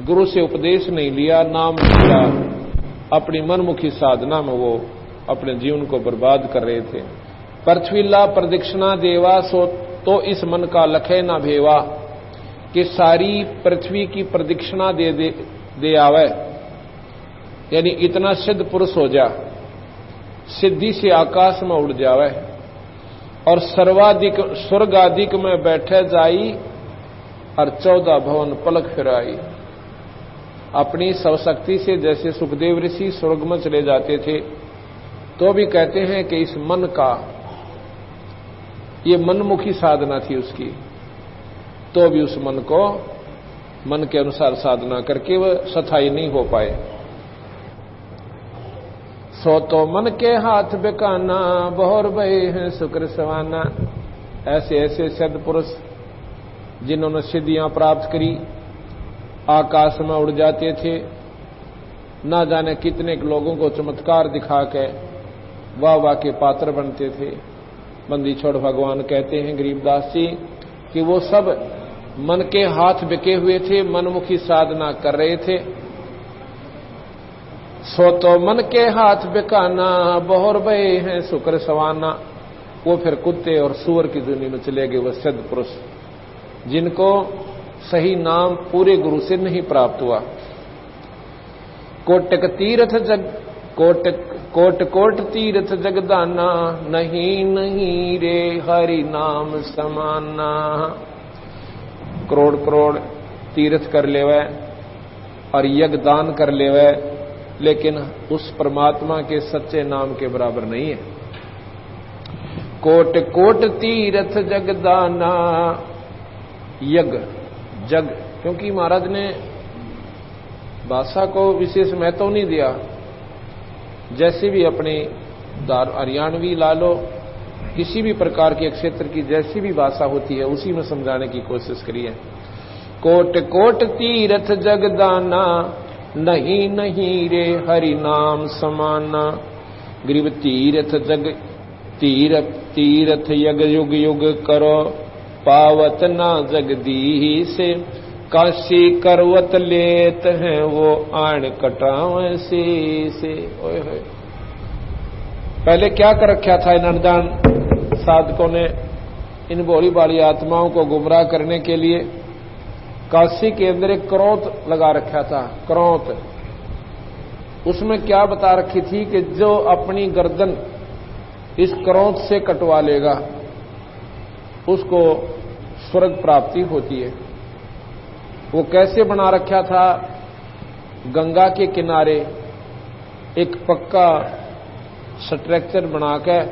गुरु से उपदेश नहीं लिया, नाम नहीं लिया, अपनी मनमुखी साधना में वो अपने जीवन को बर्बाद कर रहे थे। पृथ्वीला प्रदक्षिणा देवा सो तो इस मन का लखे ना भेवा, कि सारी पृथ्वी की प्रदक्षिणा दे आवे, यानी इतना सिद्ध पुरुष हो जा, सिद्धि से आकाश में उड़ जावे और सर्वाधिक स्वर्गाधिक में बैठे जाई और 14 भवन पलक फिराई। अपनी स्वशक्ति से जैसे सुखदेव ऋषि स्वर्ग में चले जाते थे, तो भी कहते हैं कि इस मन का, ये मनमुखी साधना थी उसकी, तो भी उस मन को मन के अनुसार साधना करके वह स्थायी नहीं हो पाए। सो तो मन के हाथ बेकाना, बहुर भय है शुक्र सवाना। ऐसे ऐसे सिद्ध पुरुष जिन्होंने सिद्धियां प्राप्त करी, आकाश में उड़ जाते थे, ना जाने कितने लोगों को चमत्कार दिखा के वाह वाह के पात्र बनते थे। बंदी छोड़ भगवान कहते हैं गरीबदास जी कि वो सब मन के हाथ बिके हुए थे, मनमुखी साधना कर रहे थे। सो तो मन के हाथ बिकाना, बहुर भय है शुक्र सवाना। वो फिर कुत्ते और सूअर की दुनिया में चले गए, वह सिद्ध पुरुष जिनको सही नाम पूरे गुरु से नहीं प्राप्त हुआ। कोटक तीर्थ जग कोट कोट तीर्थ जगदाना, नहीं नहीं रे हरि नाम समाना। करोड़ करोड़ तीर्थ कर लेवे और यज्ञ दान कर लेवे, लेकिन उस परमात्मा के सच्चे नाम के बराबर नहीं है। कोट कोट तीर्थ जगदाना, यज्ञ जग, क्योंकि महाराज ने भाषा को विशेष महत्व नहीं दिया। जैसे भी अपनी हरियाणवी ला लो, किसी भी प्रकार के क्षेत्र की जैसी भी भाषा होती है उसी में समझाने की कोशिश करिए। कोट कोट तीर्थ जगदाना, नहीं नहीं रे हरि नाम समाना। ग्रीव तीर्थ जग तीर्थ यग युग युग करो, पावत ना जगदीश। काशी करवत लेत हैं वो आण कटावे से। ओए होए, पहले क्या कर रखा था इन अनजान साधकों ने, इन भोली भाली आत्माओं को गुमराह करने के लिए काशी के अंदर एक करौत लगा रखा था। करौत, उसमें क्या बता रखी थी कि जो अपनी गर्दन इस करौत से कटवा लेगा उसको स्वर्ग प्राप्ति होती है। वो कैसे बना रखा था? गंगा के किनारे एक पक्का स्ट्रक्चर बनाकर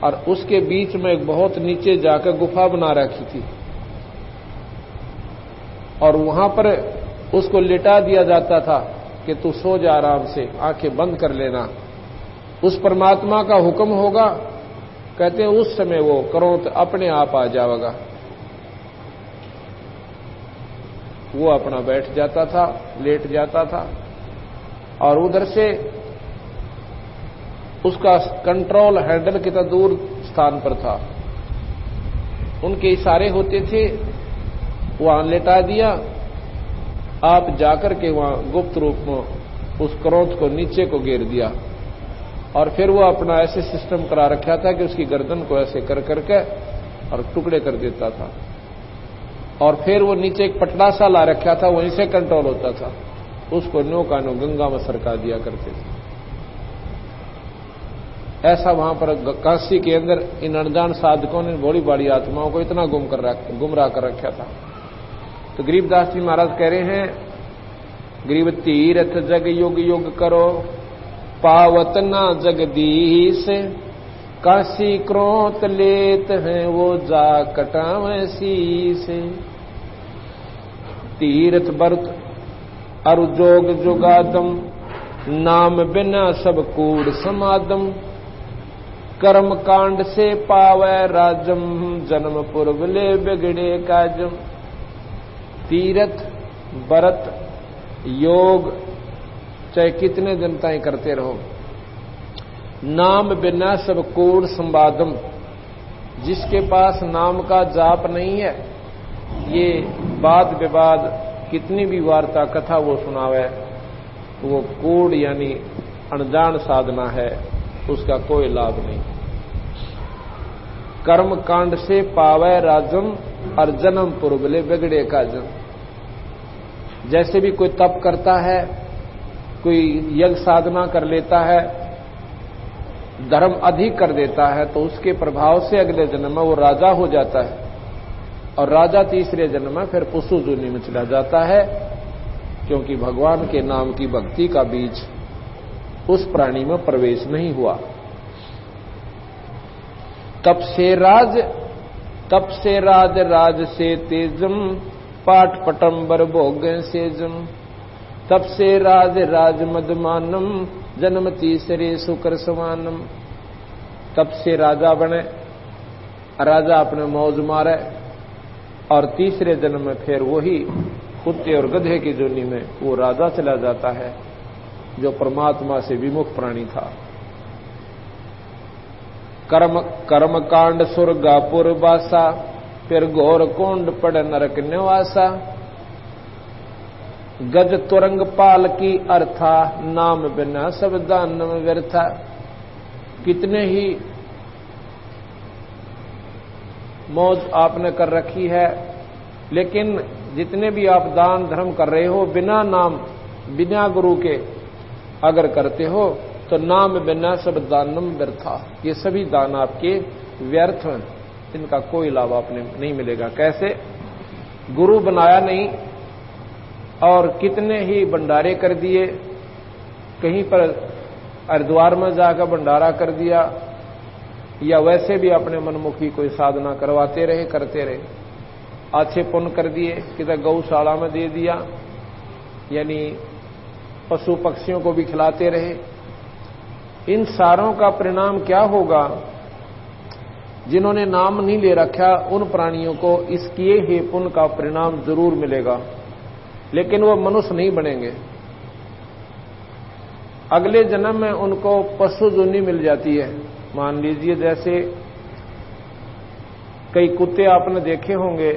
और उसके बीच में एक बहुत नीचे जाकर गुफा बना रखी थी और वहां पर उसको लिटा दिया जाता था कि तू सो जा आराम से, आंखें बंद कर लेना, उस परमात्मा का हुक्म होगा। कहते हैं उस समय वो करोत अपने आप आ जाएगा। वो अपना बैठ जाता था, लेट जाता था और उधर से उसका कंट्रोल हैंडल कितना दूर स्थान पर था, उनके इशारे होते थे, वहां लेटा दिया, आप जाकर के वहां गुप्त रूप में उस क्रोध को नीचे को घेर दिया और फिर वो अपना ऐसे सिस्टम करा रखा था कि उसकी गर्दन को ऐसे कर करके और टुकड़े कर देता था और फिर वो नीचे एक पटला सा ला रखा था, वहीं से कंट्रोल होता था। उसको नो का नो गंगा में सरका दिया करते थे। ऐसा वहां पर काशी के अंदर इन अनजान साधकों ने बड़ी बड़ी आत्माओं को इतना गुमराह कर रखा था। तो गरीबदास जी महाराज कह रहे हैं, गरीब तीर्थ जग युग युग करो, पावत ना जगदीश। काशी क्रोत लेत हैं वो जा कटावे शीश। तीर्थ व्रत अरु जोग जुगादम, नाम बिना सब कूड़ समादम। कर्म कांड से पावे राजम, जन्म पूर्व ले बिगड़े काजम। तीर्थ व्रत योग चाहे कितने दिन ताई करते रहो, नाम बिना सब कूड़ संवादम। जिसके पास नाम का जाप नहीं है, ये वाद विवाद कितनी भी वार्ता कथा वो सुनावे, वो कूड़ यानी अनजान साधना है, उसका कोई लाभ नहीं। कर्म कांड से पावे राजम और जन्म पुरबले बिगड़े का जन्म। जैसे भी कोई तप करता है, कोई यज्ञ साधना कर लेता है, धर्म अधिक कर देता है, तो उसके प्रभाव से अगले जन्म में वो राजा हो जाता है, और राजा तीसरे जन्म में फिर पशु योनि में चला जाता है, क्योंकि भगवान के नाम की भक्ति का बीज उस प्राणी में प्रवेश नहीं हुआ। तप से राज राज से तेजम, पाठ पटंबर भोग सेजम। तप से राज मदमानम, जन्म तीसरे सुकर समानम। तप से राजा बने, राजा अपने मौज मारे, और तीसरे जन्म में फिर वही कुत्ते और गधे की जोनी में वो राजा चला जाता है, जो परमात्मा से विमुख प्राणी था। कर्म कांड सुरगापुर बासा, फिर घोर कुंड पड़ नरक निवासा। गज तुरंग पाल की अर्था, नाम बिना सब दानम व्यर्था। कितने ही मौज आपने कर रखी है, लेकिन जितने भी आप दान धर्म कर रहे हो, बिना नाम बिना गुरु के अगर करते हो, तो नाम बिना सब दानम व्यर्था। ये सभी दान आपके व्यर्थ हैं, इनका कोई लाभ आपने नहीं मिलेगा। कैसे? गुरु बनाया नहीं, और कितने ही भंडारे कर दिए, कहीं पर हरिद्वार में जाकर भंडारा कर दिया, या वैसे भी अपने मनमुखी कोई साधना करवाते रहे, करते रहे, अच्छे पुण्य कर दिए, किधर गौशाला में दे दिया, यानी पशु पक्षियों को भी खिलाते रहे। इन सारों का परिणाम क्या होगा? जिन्होंने नाम नहीं ले रखा, उन प्राणियों को इस किए ही पुण्य का परिणाम जरूर मिलेगा, लेकिन वो मनुष्य नहीं बनेंगे। अगले जन्म में उनको पशु योनि मिल जाती है। मान लीजिए जैसे कई कुत्ते आपने देखे होंगे,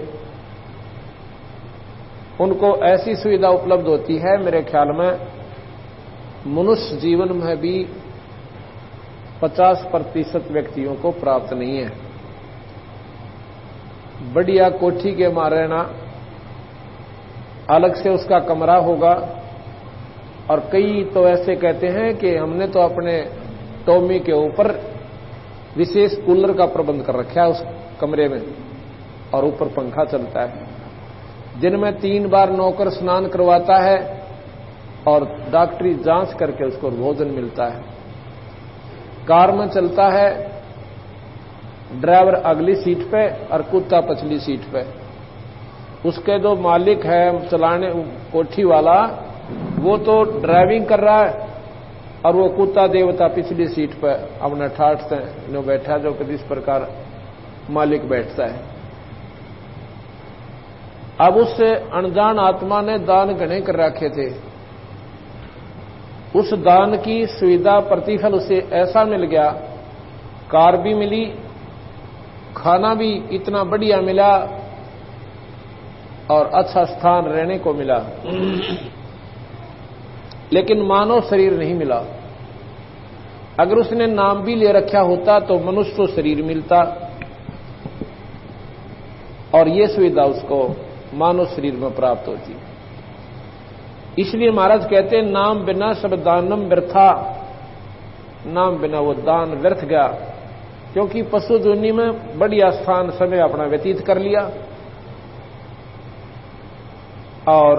उनको ऐसी सुविधा उपलब्ध होती है, मेरे ख्याल में मनुष्य जीवन में भी 50% व्यक्तियों को प्राप्त नहीं है। बढ़िया कोठी के मारे ना, अलग से उसका कमरा होगा, और कई तो ऐसे कहते हैं कि हमने तो अपने टॉमी के ऊपर विशेष कूलर का प्रबंध कर रखा है उस कमरे में, और ऊपर पंखा चलता है। दिन में 3 बार नौकर स्नान करवाता है, और डॉक्टरी जांच करके उसको भोजन मिलता है। कार में चलता है, ड्राइवर अगली सीट पे और कुत्ता पछली सीट पे। उसके जो मालिक है चलाने कोठी वाला, वो तो ड्राइविंग कर रहा है, और वो कुत्ता देवता पिछली सीट पे अपना ठाठ से नो बैठा, जो कि इस प्रकार मालिक बैठता है। अब उस अनजान आत्मा ने दान घने कर रखे थे, उस दान की सुविधा प्रतिफल उसे ऐसा मिल गया, कार भी मिली, खाना भी इतना बढ़िया मिला, और अच्छा स्थान रहने को मिला, लेकिन मानव शरीर नहीं मिला। अगर उसने नाम भी ले रखा होता तो मनुष्य को शरीर मिलता, और ये सुविधा उसको मानव शरीर में प्राप्त होती। इसलिए महाराज कहते हैं, नाम बिना सब दानम व्यर्था। नाम बिना वो दान व्यर्थ गया, क्योंकि पशु योनि में बढ़िया स्थान समय अपना व्यतीत कर लिया, और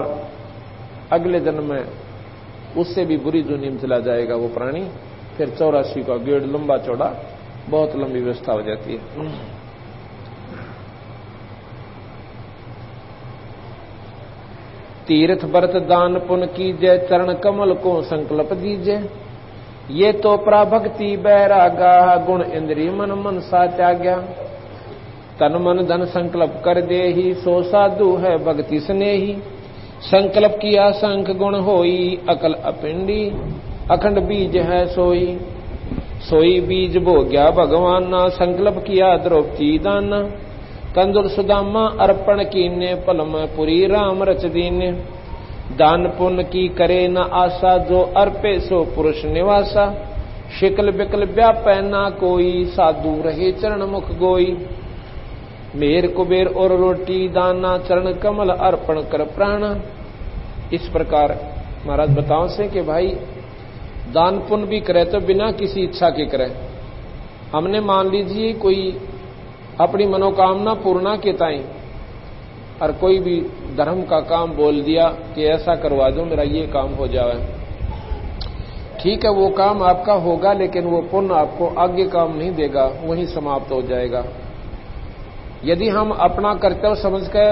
अगले जन्म में उससे भी बुरी योनि में चला जाएगा वो प्राणी। फिर 84 का गेड़ लंबा चौड़ा, बहुत लंबी व्यवस्था हो जाती है। तीर्थ व्रत दान पुण्य कीजय, चरण कमल को संकल्प दीजिए। ये तो प्राभक्ति बैरागा, गुण इंद्रिय मन मन सा त्याग्या। तन मन धन संकल्प कर दे ही, सो साधु है भक्ति स्नेही। संकल्प किया संख गुण होई, अकल अपिंडी अखंड बीज है सोई। सोई बीज भोग्या भगवान ना, संकल्प किया द्रौपदी दाना। कंदुल सुदामा अर्पण कीने, पल में पुरी राम रच दीने। दान पुण्य की करे न आशा, जो अर्पे सो पुरुष निवासा। शिकल बिकल व्यापै ना कोई, साधु रहे चरण मुख गोई। मेर कुबेर और रोटी दाना, चरण कमल अर्पण कर प्राण। इस प्रकार महाराज बताओ से कि भाई दान पुण्य भी करे तो बिना किसी इच्छा के करे। हमने मान लीजिए कोई अपनी मनोकामना पूर्णा के ताई और कोई भी धर्म का काम बोल दिया कि ऐसा करवा दो मेरा ये काम हो जाए, ठीक है वो काम आपका होगा, लेकिन वो पुण्य आपको आगे काम नहीं देगा, वहीं समाप्त हो जाएगा। यदि हम अपना कर्तव्य समझ कर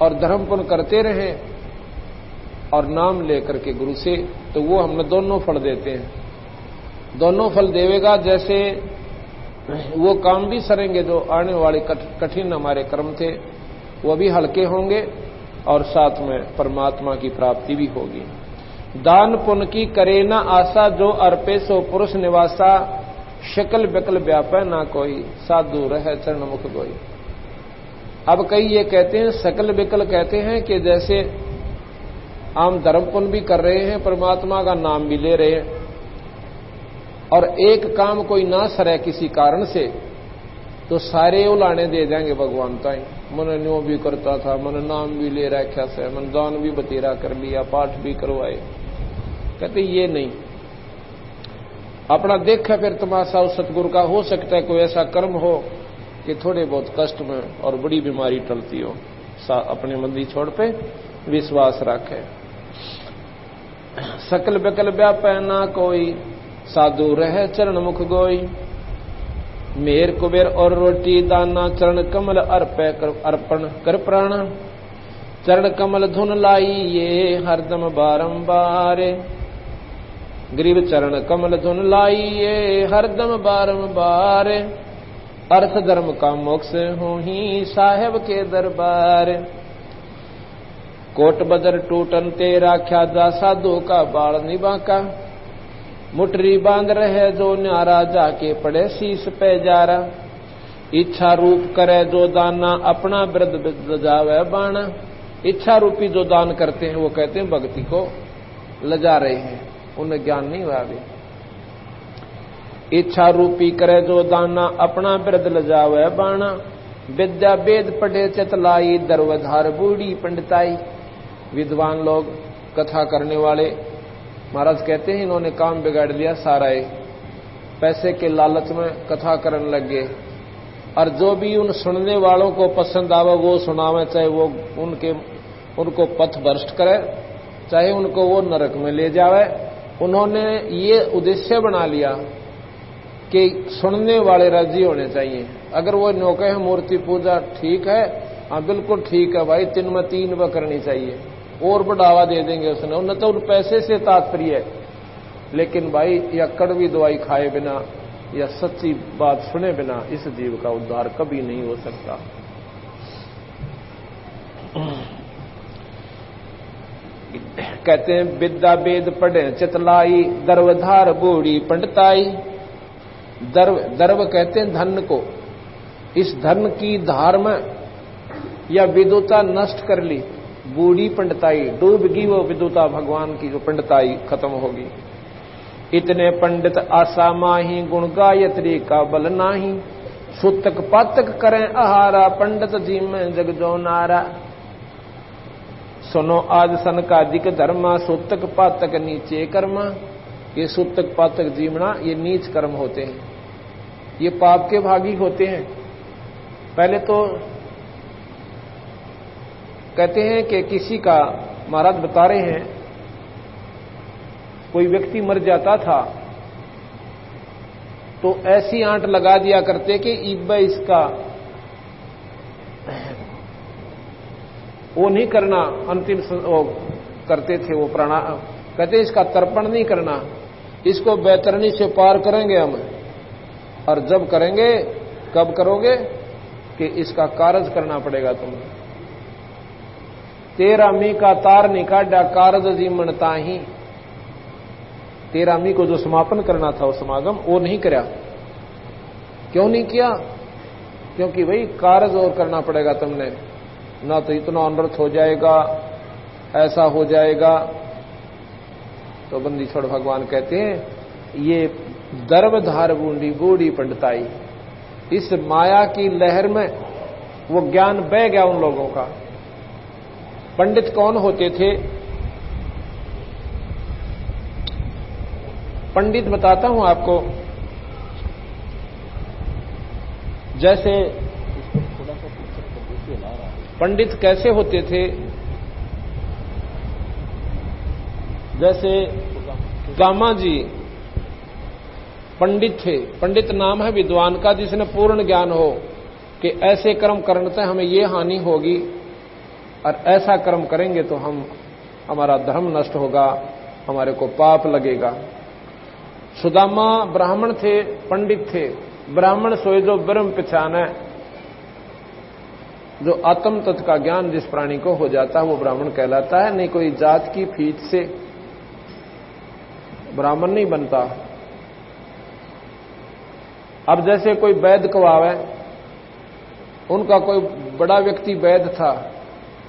और धर्म पुण्य करते रहें और नाम लेकर के गुरु से, तो वो हमें दोनों फल देते हैं। दोनों फल देवेगा, जैसे वो काम भी सरेंगे जो आने वाले कठिन हमारे कर्म थे वो भी हल्के होंगे और साथ में परमात्मा की प्राप्ति भी होगी। दान पुण्य की करे न आशा, जो अर्पे सो पुरुष निवासा। शकल बिकल व्यापै ना कोई, साधु रह चरण मुख गोई। अब कई ये कहते हैं, सकल बिकल कहते हैं कि जैसे हम धर्म पुण्य भी कर रहे हैं, परमात्मा का नाम भी ले रहे हैं, और एक काम कोई ना सरे किसी कारण से, तो सारे उलाने दे देंगे भगवान ताई। मन न्यो भी करता था, मन नाम भी ले रखा से, मन दान भी बतेरा कर लिया, पाठ भी करवाए। कहते ये नहीं, अपना देखा फिर तमाशा उस सतगुरु का। हो सकता है कोई ऐसा कर्म हो कि थोड़े बहुत कष्ट में और बड़ी बीमारी टलती हो, अपने मंदी छोड़ पे विश्वास रखे। सकल बिकल व्यापै ना कोई, साधु रह चरण मुख गोई। मेर कुबेर और रोटी दाना, चरण कमल अर्पण कर प्राण। चरण कमल धुन लाई ये, हरदम बारंबार। गरीब चरण कमल धुन लाई ये, हरदम बारंबार। अर्थ धर्म का मोक्ष हो ही, साहेब के दरबार। कोट बदर टूटन ते राख्या, जा साधु का बाल निबाका। मुटरी बांध रहे जो न्यारा, जाके पड़े शीस पे जारा। इच्छा रूप करे जो दाना, अपना वृद्ध लजावे बाणा। इच्छा रूपी जो दान करते हैं वो कहते हैं भक्ति को लजा रहे हैं, उन्हें ज्ञान नहीं हुआ अभी। इच्छा रूपी करे जो दाना, अपना वृद्ध लजावे बाणा। विद्या वेद पढ़े चतलाई, दरवधार बूढ़ी पंडिताई। विद्वान लोग कथा करने वाले महाराज कहते हैं इन्होंने काम बिगाड़ लिया सारा। पैसे के लालच में कथा करने लग गए, और जो भी उन सुनने वालों को पसंद आवे वो सुनावे, चाहे वो उनको पथ भ्रष्ट करे, चाहे उनको वो नरक में ले जावे। उन्होंने ये उद्देश्य बना लिया कि सुनने वाले राजी होने चाहिए। अगर वो नौके है मूर्ति पूजा ठीक है, हाँ बिल्कुल ठीक है भाई, 3 में 3 व करनी चाहिए, और बढ़ावा दे देंगे उसने। उन्हें तो उन पैसे से तात्पर्य है, लेकिन भाई या कड़वी दवाई खाए बिना या सच्ची बात सुने बिना इस जीव का उद्धार कभी नहीं हो सकता। कहते हैं विद्या वेद पढ़े चितलाई, दर्वधार बूढ़ी पंडिताई। दर्व कहते हैं धन को। इस धन की धार में या विदुता नष्ट कर ली, बूढ़ी पंडिताई डूब गई, वो विदुता भगवान की जो पंडिताई खत्म होगी। इतने पंडित आशा माही, गुण गायत्री का बल नाही। सुतक पातक करें आहारा, पंडित जी में जग जो नारा। सुनो आज सन का अधिक धर्मा, सुतक पातक नीचे कर्मा। ये सुतक पातक जीवना ये नीच कर्म होते हैं, ये पाप के भागी होते हैं। पहले तो कहते हैं कि किसी का, महाराज बता रहे हैं, कोई व्यक्ति मर जाता था तो ऐसी आंट लगा दिया करते कि इब्बा इसका वो नहीं करना, अंतिम वो करते थे वो प्राणा, कहते इसका तर्पण नहीं करना, इसको बैतरनी से पार करेंगे हम। और जब करेंगे, कब करोगे कि इसका कारज करना पड़ेगा तुम्हें। तेरा मी का तार निकाडा, कारज जीवनता ही। तेरा मी को जो समापन करना था वो समागम वो नहीं करा। क्यों नहीं किया? क्योंकि भाई कार्य और करना पड़ेगा तुमने, ना तो इतना अनर्थ हो जाएगा, ऐसा हो जाएगा। तो बंदी छोड़ भगवान कहते हैं ये दर्वधार बूंदी बूढ़ी पंडिताई, इस माया की लहर में वो ज्ञान बह गया उन लोगों का। पंडित कौन होते थे? पंडित बताता हूं आपको, जैसे पंडित कैसे होते थे, जैसे गामा जी पंडित थे। पंडित नाम है विद्वान का जिसने पूर्ण ज्ञान हो कि ऐसे कर्म करने से हमें ये हानि होगी और ऐसा कर्म करेंगे तो हमारा धर्म नष्ट होगा, हमारे को पाप लगेगा। सुदामा ब्राह्मण थे, पंडित थे। ब्राह्मण सोए जो ब्रह्म पहचाने, जो आत्म तत्व का ज्ञान जिस प्राणी को हो जाता है वो ब्राह्मण कहलाता है। नहीं कोई जात की फीत से ब्राह्मण नहीं बनता। अब जैसे कोई वैद कवावे, उनका कोई बड़ा व्यक्ति वैद था,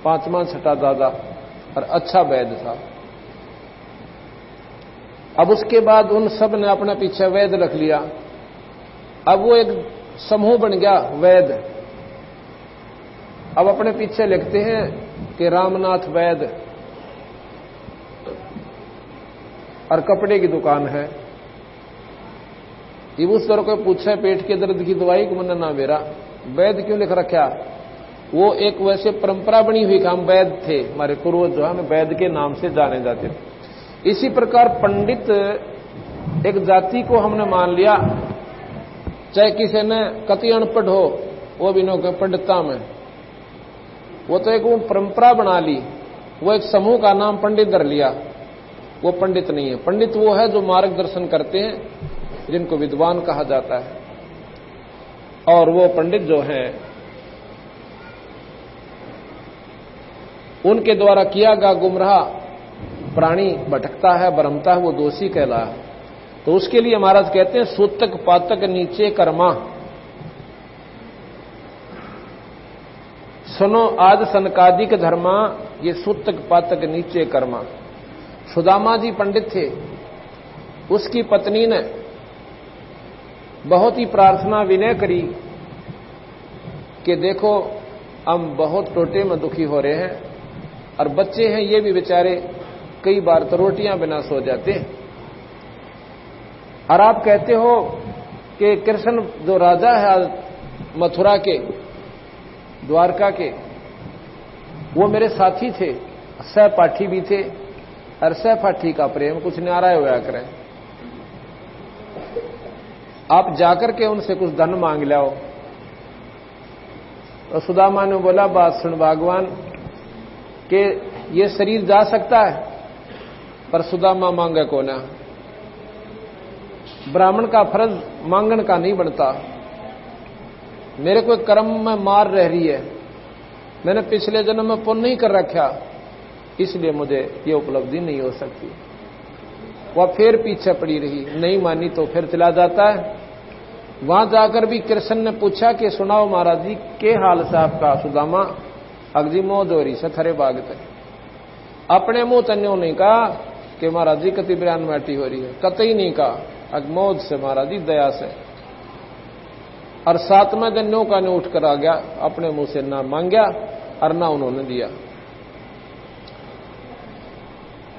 5वां 6ठा दादा, और अच्छा वैद था। अब उसके बाद उन सब ने अपने पीछे वैद रख लिया। अब वो एक समूह बन गया वैद। अब अपने पीछे लिखते हैं कि रामनाथ वैद, और कपड़े की दुकान है। ये उस तरह को पूछे पेट के दर्द की दवाई को मन ना मेरा, वैद क्यों लिख रखा? वो एक वैसे परंपरा बनी हुई कि हम वैद थे, हमारे पूर्वज जो हमें वैद के नाम से जाने जाते थे। इसी प्रकार पंडित एक जाति को हमने मान लिया, चाहे किसी ने कति अनपढ़ हो वो भी नो पंडितता में, वो तो एक वो परंपरा बना ली, वो एक समूह का नाम पंडित धर लिया। वो पंडित नहीं है। पंडित वो है जो मार्गदर्शन करते हैं, जिनको विद्वान कहा जाता है। और वो पंडित जो हैं उनके द्वारा किया गया गुमराह प्राणी भटकता है, भ्रमता है, वो दोषी कहला है। तो उसके लिए महाराज कहते हैं सूतक पातक नीचे कर्मा, सुनो आज सनकादिक धर्मा, ये सूतक पातक नीचे कर्मा। सुदामा जी पंडित थे, उसकी पत्नी ने बहुत ही प्रार्थना विनय करी कि देखो हम बहुत टोटे में दुखी हो रहे हैं, और बच्चे हैं ये भी बेचारे कई बार तो रोटियां बिना सो जाते हैं। और आप कहते हो कि कृष्ण जो राजा है मथुरा के, द्वारका के, वो मेरे साथी थे, सहपाठी भी थे, और सहपाठी का प्रेम कुछ न्यारा होया करे। आप जाकर के उनसे कुछ धन मांग लाओ। तो सुदामा ने बोला बात सुन भगवान कि ये शरीर जा सकता है, पर सुदामा मांगे को ना। ब्राह्मण का फर्ज मांगन का नहीं बनता। मेरे को कर्म में मार रह रही है, मैंने पिछले जन्म में पुण्य नहीं कर रखा, इसलिए मुझे ये उपलब्धि नहीं हो सकती। वह फिर पीछे पड़ी रही, नहीं मानी तो फिर चला जाता है। वहां जाकर भी कृष्ण ने पूछा कि सुनाओ महाराज जी के हाल से आपका? सुदामा अगजी मोदोरी से थरे बागते, अपने मुंह तन्यो नहीं कहा कि महाराज जी कति बयान मैटी हो रही है, कतई नहीं कहा, अगमोद से महाराज जी दया से। और 7वें दिन नो का उठ कर आ गया, अपने मुंह से ना मांगया और ना उन्होंने दिया।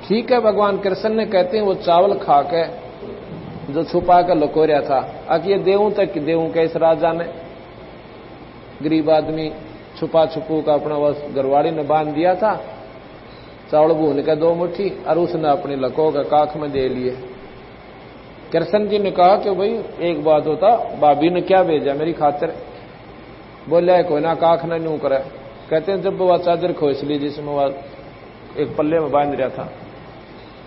ठीक है, भगवान कृष्ण ने कहते हैं वो चावल खा के जो छुपा कर लकोरिया था, आखिर ये देऊं तक देऊं के इस राजा ने, गरीब आदमी छुपा छुपू का अपना बस गरवाड़ी ने बांध दिया था, चावल भून के 2 मुट्ठी, और उसने अपनी लको के काख में दे लिए। कृष्ण जी ने कहा कि भाई एक बात होता, भाभी ने क्या भेजा मेरी खातिर? बोले कोई ना काख ना न्यू करे। कहते हैं जब वह चादर खोस ली जिसमें वह एक पल्ले में बांध रहा था,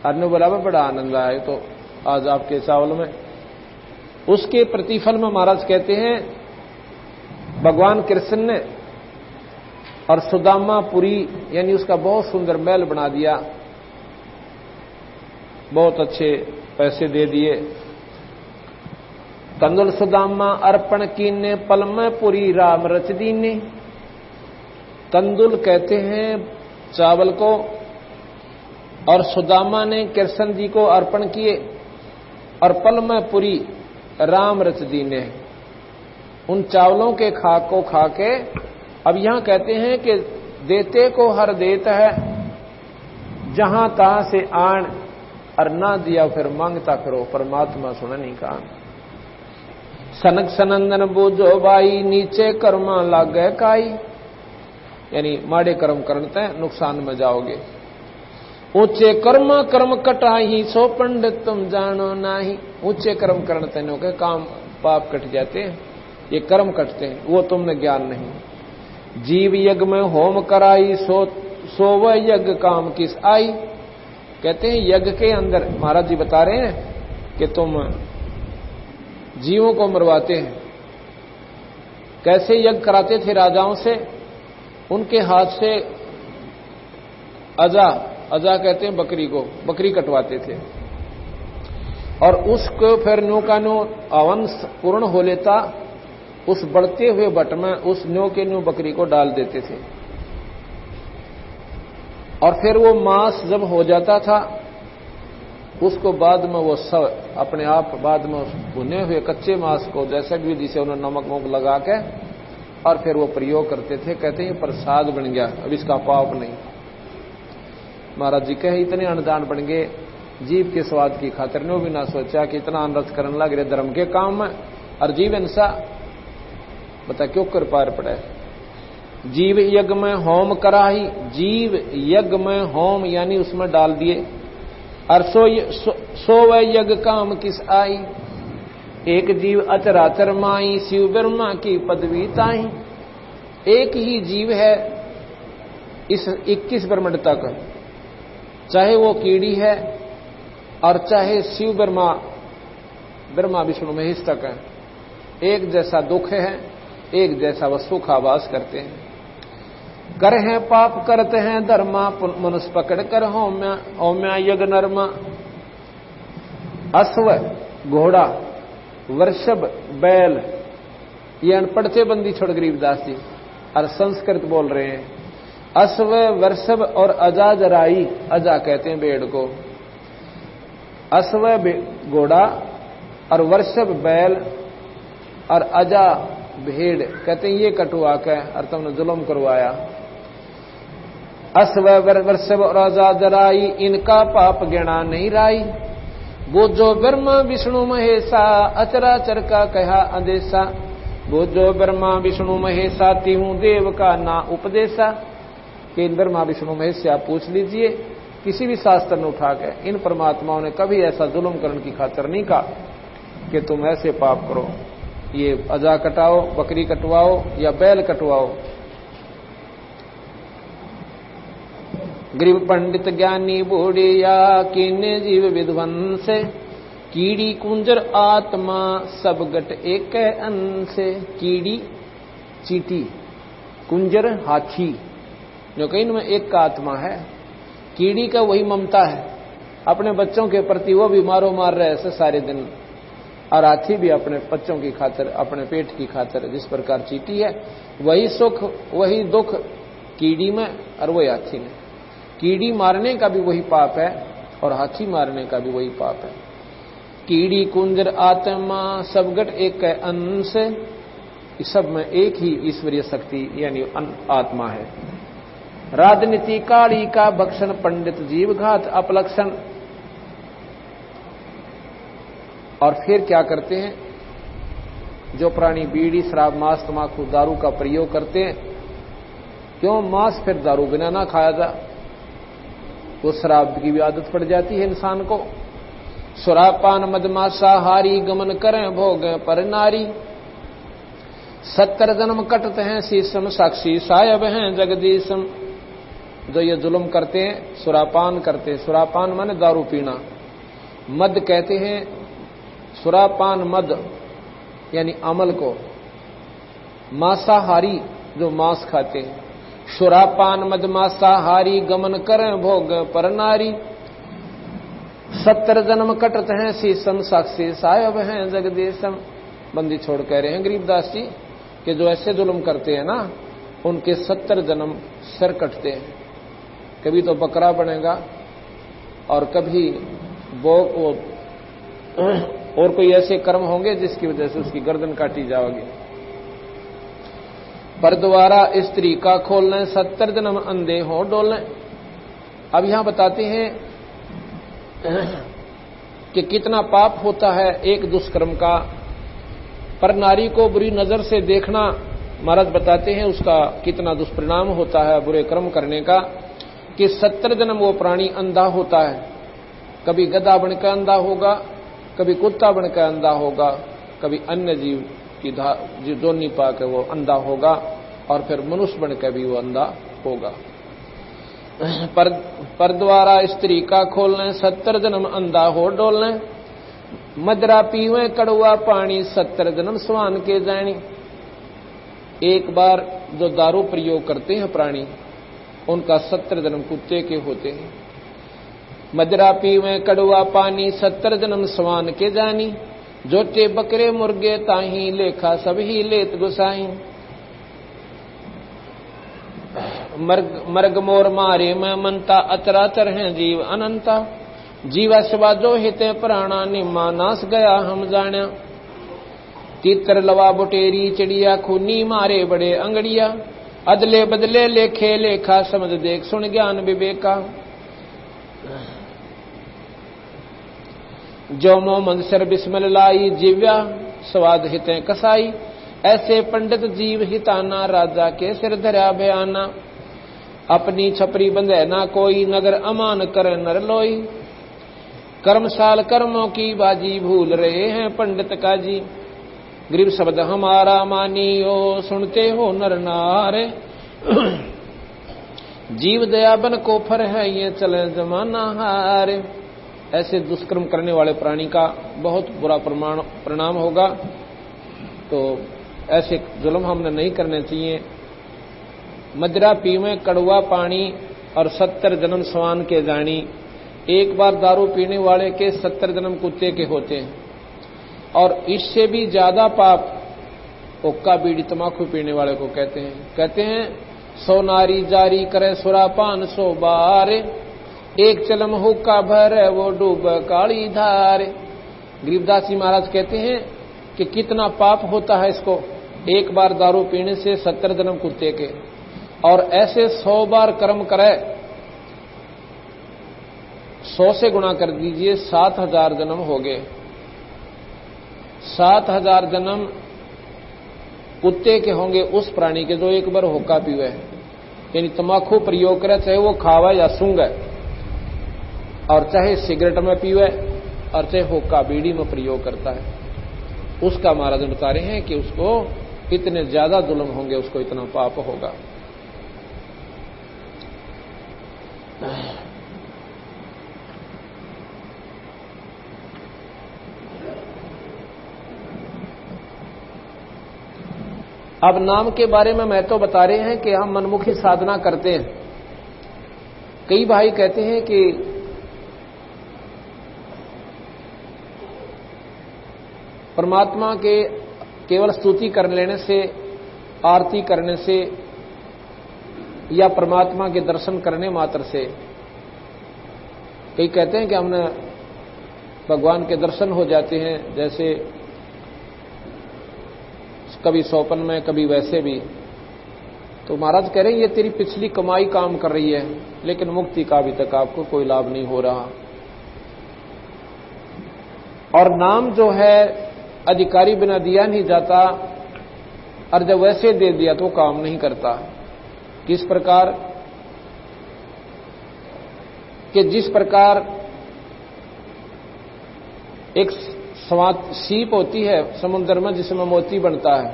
अरने बोला बड़ा आनंद आया तो आज आपके चावल में। उसके प्रतिफल में महाराज कहते हैं भगवान कृष्ण ने और सुदामापुरी यानी उसका बहुत सुंदर महल बना दिया, बहुत अच्छे पैसे दे दिए। कंदुल सुदामा अर्पण कीने पल में पुरी राम रच दीने। कंदुल कहते हैं चावल को, और सुदामा ने कृष्ण जी को अर्पण किए, और पल में पुरी राम रच दीने। उन चावलों के खाक को खा के अब यहां कहते हैं कि देते को हर देता है, जहां तहां से आन, और ना दिया फिर मांगता करो, परमात्मा सुना नहीं कान। सनक सनंदन बूझो बाई, नीचे कर्मा लागे काई, यानी माड़े कर्म करते नुकसान में जाओगे। ऊंचे कर्मा कर्म कटाही, सो पंडित तुम जानो नाही। ऊंचे कर्म करते नो के काम पाप कट जाते हैं, ये कर्म कटते हैं, वो तुमने ज्ञान नहीं। जीव यज्ञ में होम कराई, सो वह यज्ञ काम किस आई। कहते हैं यज्ञ के अंदर महाराज जी बता रहे हैं कि तुम जीवों को मरवाते हैं। कैसे यज्ञ कराते थे राजाओं से, उनके हाथ से अजा कहते हैं बकरी को, बकरी कटवाते थे, और उसको फिर न्यू का न्यू हवन पूर्ण हो लेता, उस बढ़ते हुए बट में उस न्यू के न्यू बकरी को डाल देते थे, और फिर वो मांस जब हो जाता था उसको बाद में वो सब अपने आप बाद में भुने हुए कच्चे मांस को जैसे विधि से उन्होंने नमक वमक लगा के और फिर वो प्रयोग करते थे। कहते हैं प्रसाद बन गया, अब इसका पाप नहीं। महाराज जी कहे इतने अनुदान बन गए, जीव के स्वाद की खातिर ने भी ना सोचा कि इतना अनर्थ करने लग रहे धर्म के काम में, और जीव हिंसा बता क्यों कर पार पड़े। जीव यज्ञ में होम कराही, जीव यज्ञ में होम यानी उसमें डाल दिए, और सो वह यज्ञ काम किस आई। एक जीव अचराचर माई, शिव ब्रह्मा की पदवी ताई। एक ही जीव है इस 21 ब्रह्मांड तक, चाहे वो कीड़ी है और चाहे शिव ब्रह्मा विष्णु महेश तक है, एक जैसा दुख है, एक जैसा वह सुख आभास करते हैं। कर हैं पाप करते हैं धर्मा, मनुष्य पकड़ कर होम्या यज्ञ नरमा। अश्व घोड़ा वृषभ बैल, ये अनपढ़ थे बंदी छोड़ गरीबदास जी, और संस्कृत बोल रहे हैं। अश्व वृषभ और अजा जराई, अजा कहते हैं भेड़ को, अश्व घोड़ा और वृषभ बैल और अजा भेड़ कहते हैं ये कटुआ के और तुमने जुल्म करवाया। अश्व वृषभ और अजा जराई, इनका पाप गिना नहीं राई। वो जो ब्रह्मा विष्णु महेशा, अचराचर का कहा अंदेशा। वो जो ब्रह्मा विष्णु महेशा, तिहूं देव का ना उपदेशा। कि इन ब्रह्मा विष्णु महेश से आप पूछ लीजिए, किसी भी शास्त्र ने उठा के इन परमात्माओं ने कभी ऐसा जुल्म करने की खातिर नहीं कहा कि तुम ऐसे पाप करो, ये अजा कटाओ, बकरी कटवाओ या बैल कटवाओ। गरीब पंडित ज्ञानी बूढ़िया, किन्ने जीव विध्वंस। कीड़ी कुंजर आत्मा, सब गट एक अंश। कीड़ी चींटी, कुंजर हाथी, जो कहीं इनमें एक का आत्मा है। कीड़ी का वही ममता है, अपने बच्चों के प्रति वो भी मारो मार रहे ऐसे सारे दिन, और हाथी भी अपने बच्चों की खातिर, अपने पेट की खातिर, जिस प्रकार चींटी है वही सुख वही दुख कीड़ी में और वही हाथी में। कीड़ी मारने का भी वही पाप है और हाथी मारने का भी वही पाप है। कीड़ी कुंजर आत्मा, सब गट एक अंश। इस सब में एक ही ईश्वरीय शक्ति यानी आत्मा है। राजनीति काली का भक्षण, पंडित जीव घात अपलक्षण। और फिर क्या करते हैं, जो प्राणी बीड़ी शराब मांस तंबाकू दारू का प्रयोग करते हैं, क्यों मांस फिर दारू बिना ना खाया जा, वो शराब की भी आदत पड़ जाती है इंसान को। सुरापान मदमासाहारी, गमन करें भोग पर नारी। 70 जन्म कटते हैं शीशम, साक्षी सायब हैं जगदीशम। जो ये जुल्म करते हैं, सुरापान करते हैं, सुरापान माने दारू पीना, मद कहते हैं, सुरापान मद यानी अमल को, मांसाहारी जो मांस खाते हैं। सुरापान मद मांसाहारी, गमन करें भोग पर नारी। 70 जन्म कटते हैं शीशम, साक्षी सायब हैं जगदीशम। बंदी छोड़ कह रहे हैं गरीबदास जी कि जो ऐसे जुल्म करते हैं ना उनके 70 जन्म सिर कटते हैं। कभी तो बकरा बनेगा और कभी वो और कोई ऐसे कर्म होंगे जिसकी वजह से उसकी गर्दन काटी जाएगी। पर द्वारा स्त्री का खोलने 70 जन्म अंधे हो डोलने। अब यहां बताते हैं कि कितना पाप होता है एक दुष्कर्म का। पर नारी को बुरी नजर से देखना महाराज बताते हैं उसका कितना दुष्परिणाम होता है बुरे कर्म करने का, कि 70 जन्म वो प्राणी अंधा होता है। कभी गधा बनकर अंधा होगा, कभी कुत्ता बनकर अंधा होगा, कभी अन्य जीव की जोनी पाकर वो अंधा होगा और फिर मनुष्य बनकर भी वो अंधा होगा। पर द्वारा स्त्री का खोलने 70 जन्म अंधा हो डोलने। मदरा पीवे कड़ुआ पानी 70 जन्म स्वान के जानी। एक बार जो दारू प्रयोग करते हैं प्राणी उनका 70 जन्म कुत्ते के होते हैं। मदरा पीवे कड़ुआ पानी 70 जन्म स्वान के जानी। जोटे बकरे मुर्गे ताही लेखा सभी लेत गुसाई। मर्ग मोर मारे में मनता अचराचर हैं जीव अनंता। जीवा शिवा जो हिते प्राणा निम्मा नाश गया हम जाण्या। तीतर लवा बुटेरी चिड़िया खूनी मारे बड़े अंगड़िया। अदले बदले लेखे लेखा समझ देख सुन ज्ञान विवेका। जो मो मंसर बिस्मल लाई जिव्या स्वाद हिते कसाई। ऐसे पंडित जीव हिताना राजा के सिर धरा बयाना। अपनी छपरी बंधे ना कोई नगर अमान कर नर लोई। कर्मशाल कर्मों की बाजी भूल रहे हैं पंडित का जी। गरीब शब्द हमारा मानियो सुनते हो नर नारे। जीव दया बन को फर है ये चले जमाना हारे। ऐसे दुष्कर्म करने वाले प्राणी का बहुत बुरा परिणाम होगा। तो ऐसे जुल्म हमने नहीं करने चाहिए। मदरा पीवे कड़वा पानी और 70 जन्म स्वान के जानी। एक बार दारू पीने वाले के 70 जन्म कुत्ते के होते हैं। और इससे भी ज्यादा पाप हुक्का बीड़ी तमाकू पीने वाले को कहते हैं 100 नारी जारी करे सुरापान 100 बार। एक चलम हुक्का भर वो डूब काली धार। गरीबदास जी महाराज कहते हैं कि कितना पाप होता है इसको। एक बार दारू पीने से 70 जन्म कुत्ते के, और ऐसे 100 बार कर्म करे 100 से गुणा कर दीजिए 7000 जन्म हो गए। 7000 जन्म कुत्ते के होंगे उस प्राणी के जो एक बार हुक्का पीवे, यानी तमाकू प्रयोग करे, चाहे वो खावे या सूंघे, और चाहे सिगरेट में पीवे और चाहे हुक्का बीड़ी में प्रयोग करता है। उसका महाराज बता रहे हैं कि उसको इतने ज्यादा जुल्म होंगे, उसको इतना पाप होगा। अब नाम के बारे में मैं तो बता रहे हैं कि हम मनमुखी साधना करते हैं। कई भाई कहते हैं कि परमात्मा के केवल स्तुति कर लेने से, आरती करने से या परमात्मा के दर्शन करने मात्र से, कई कहते हैं कि हमने भगवान के दर्शन हो जाते हैं, जैसे कभी सौपन में कभी वैसे भी। तो महाराज कह रहे हैं ये तेरी पिछली कमाई काम कर रही है, लेकिन मुक्ति का अभी तक आपको कोई लाभ नहीं हो रहा। और नाम जो है अधिकारी बिना दिया नहीं जाता, और जब वैसे दे दिया तो काम नहीं करता। किस प्रकार कि जिस प्रकार एक सीप होती है समुद्र में जिसमें मोती बनता है,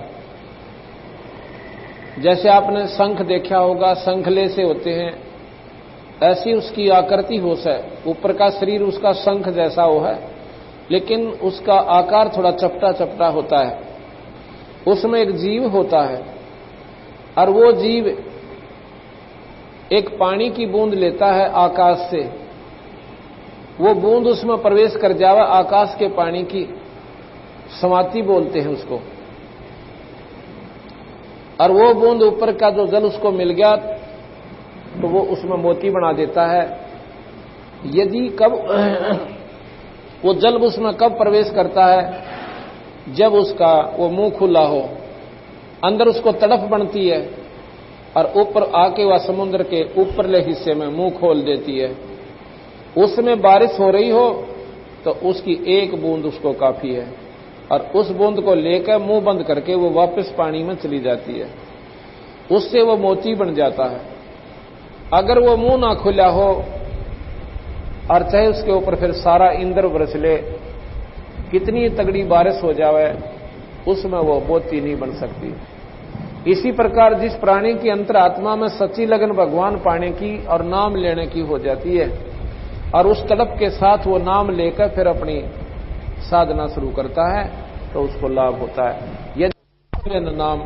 जैसे आपने शंख देखा होगा, शंखले से होते हैं, ऐसी उसकी आकृति हो है। ऊपर का शरीर उसका शंख जैसा हो है, लेकिन उसका आकार थोड़ा चपटा चपटा होता है। उसमें एक जीव होता है, और वो जीव एक पानी की बूंद लेता है आकाश से। वो बूंद उसमें प्रवेश कर जावे आकाश के पानी की, समाति बोलते हैं उसको। और वो बूंद ऊपर का जो जल उसको मिल गया तो वो उसमें मोती बना देता है। यदि कब वो जल उसमें कब प्रवेश करता है, जब उसका वो मुंह खुला हो, अंदर उसको तड़फ बनती है और ऊपर आके वह समुद्र के ऊपरले हिस्से में मुंह खोल देती है। उसमें बारिश हो रही हो तो उसकी एक बूंद उसको काफी है और उस बूंद को लेकर मुंह बंद करके वो वापस पानी में चली जाती है। उससे वो मोती बन जाता है। अगर वो मुंह ना खुला हो और चाहे उसके ऊपर फिर सारा इंद्र बरस ले, कितनी तगड़ी बारिश हो जावे, उसमें वो मोती नहीं बन सकती। इसी प्रकार जिस प्राणी की अंतरात्मा में सच्ची लगन भगवान पाने की और नाम लेने की हो जाती है और उस तड़प के साथ वो नाम लेकर फिर अपनी साधना शुरू करता है तो उसको लाभ होता है। यदि नाम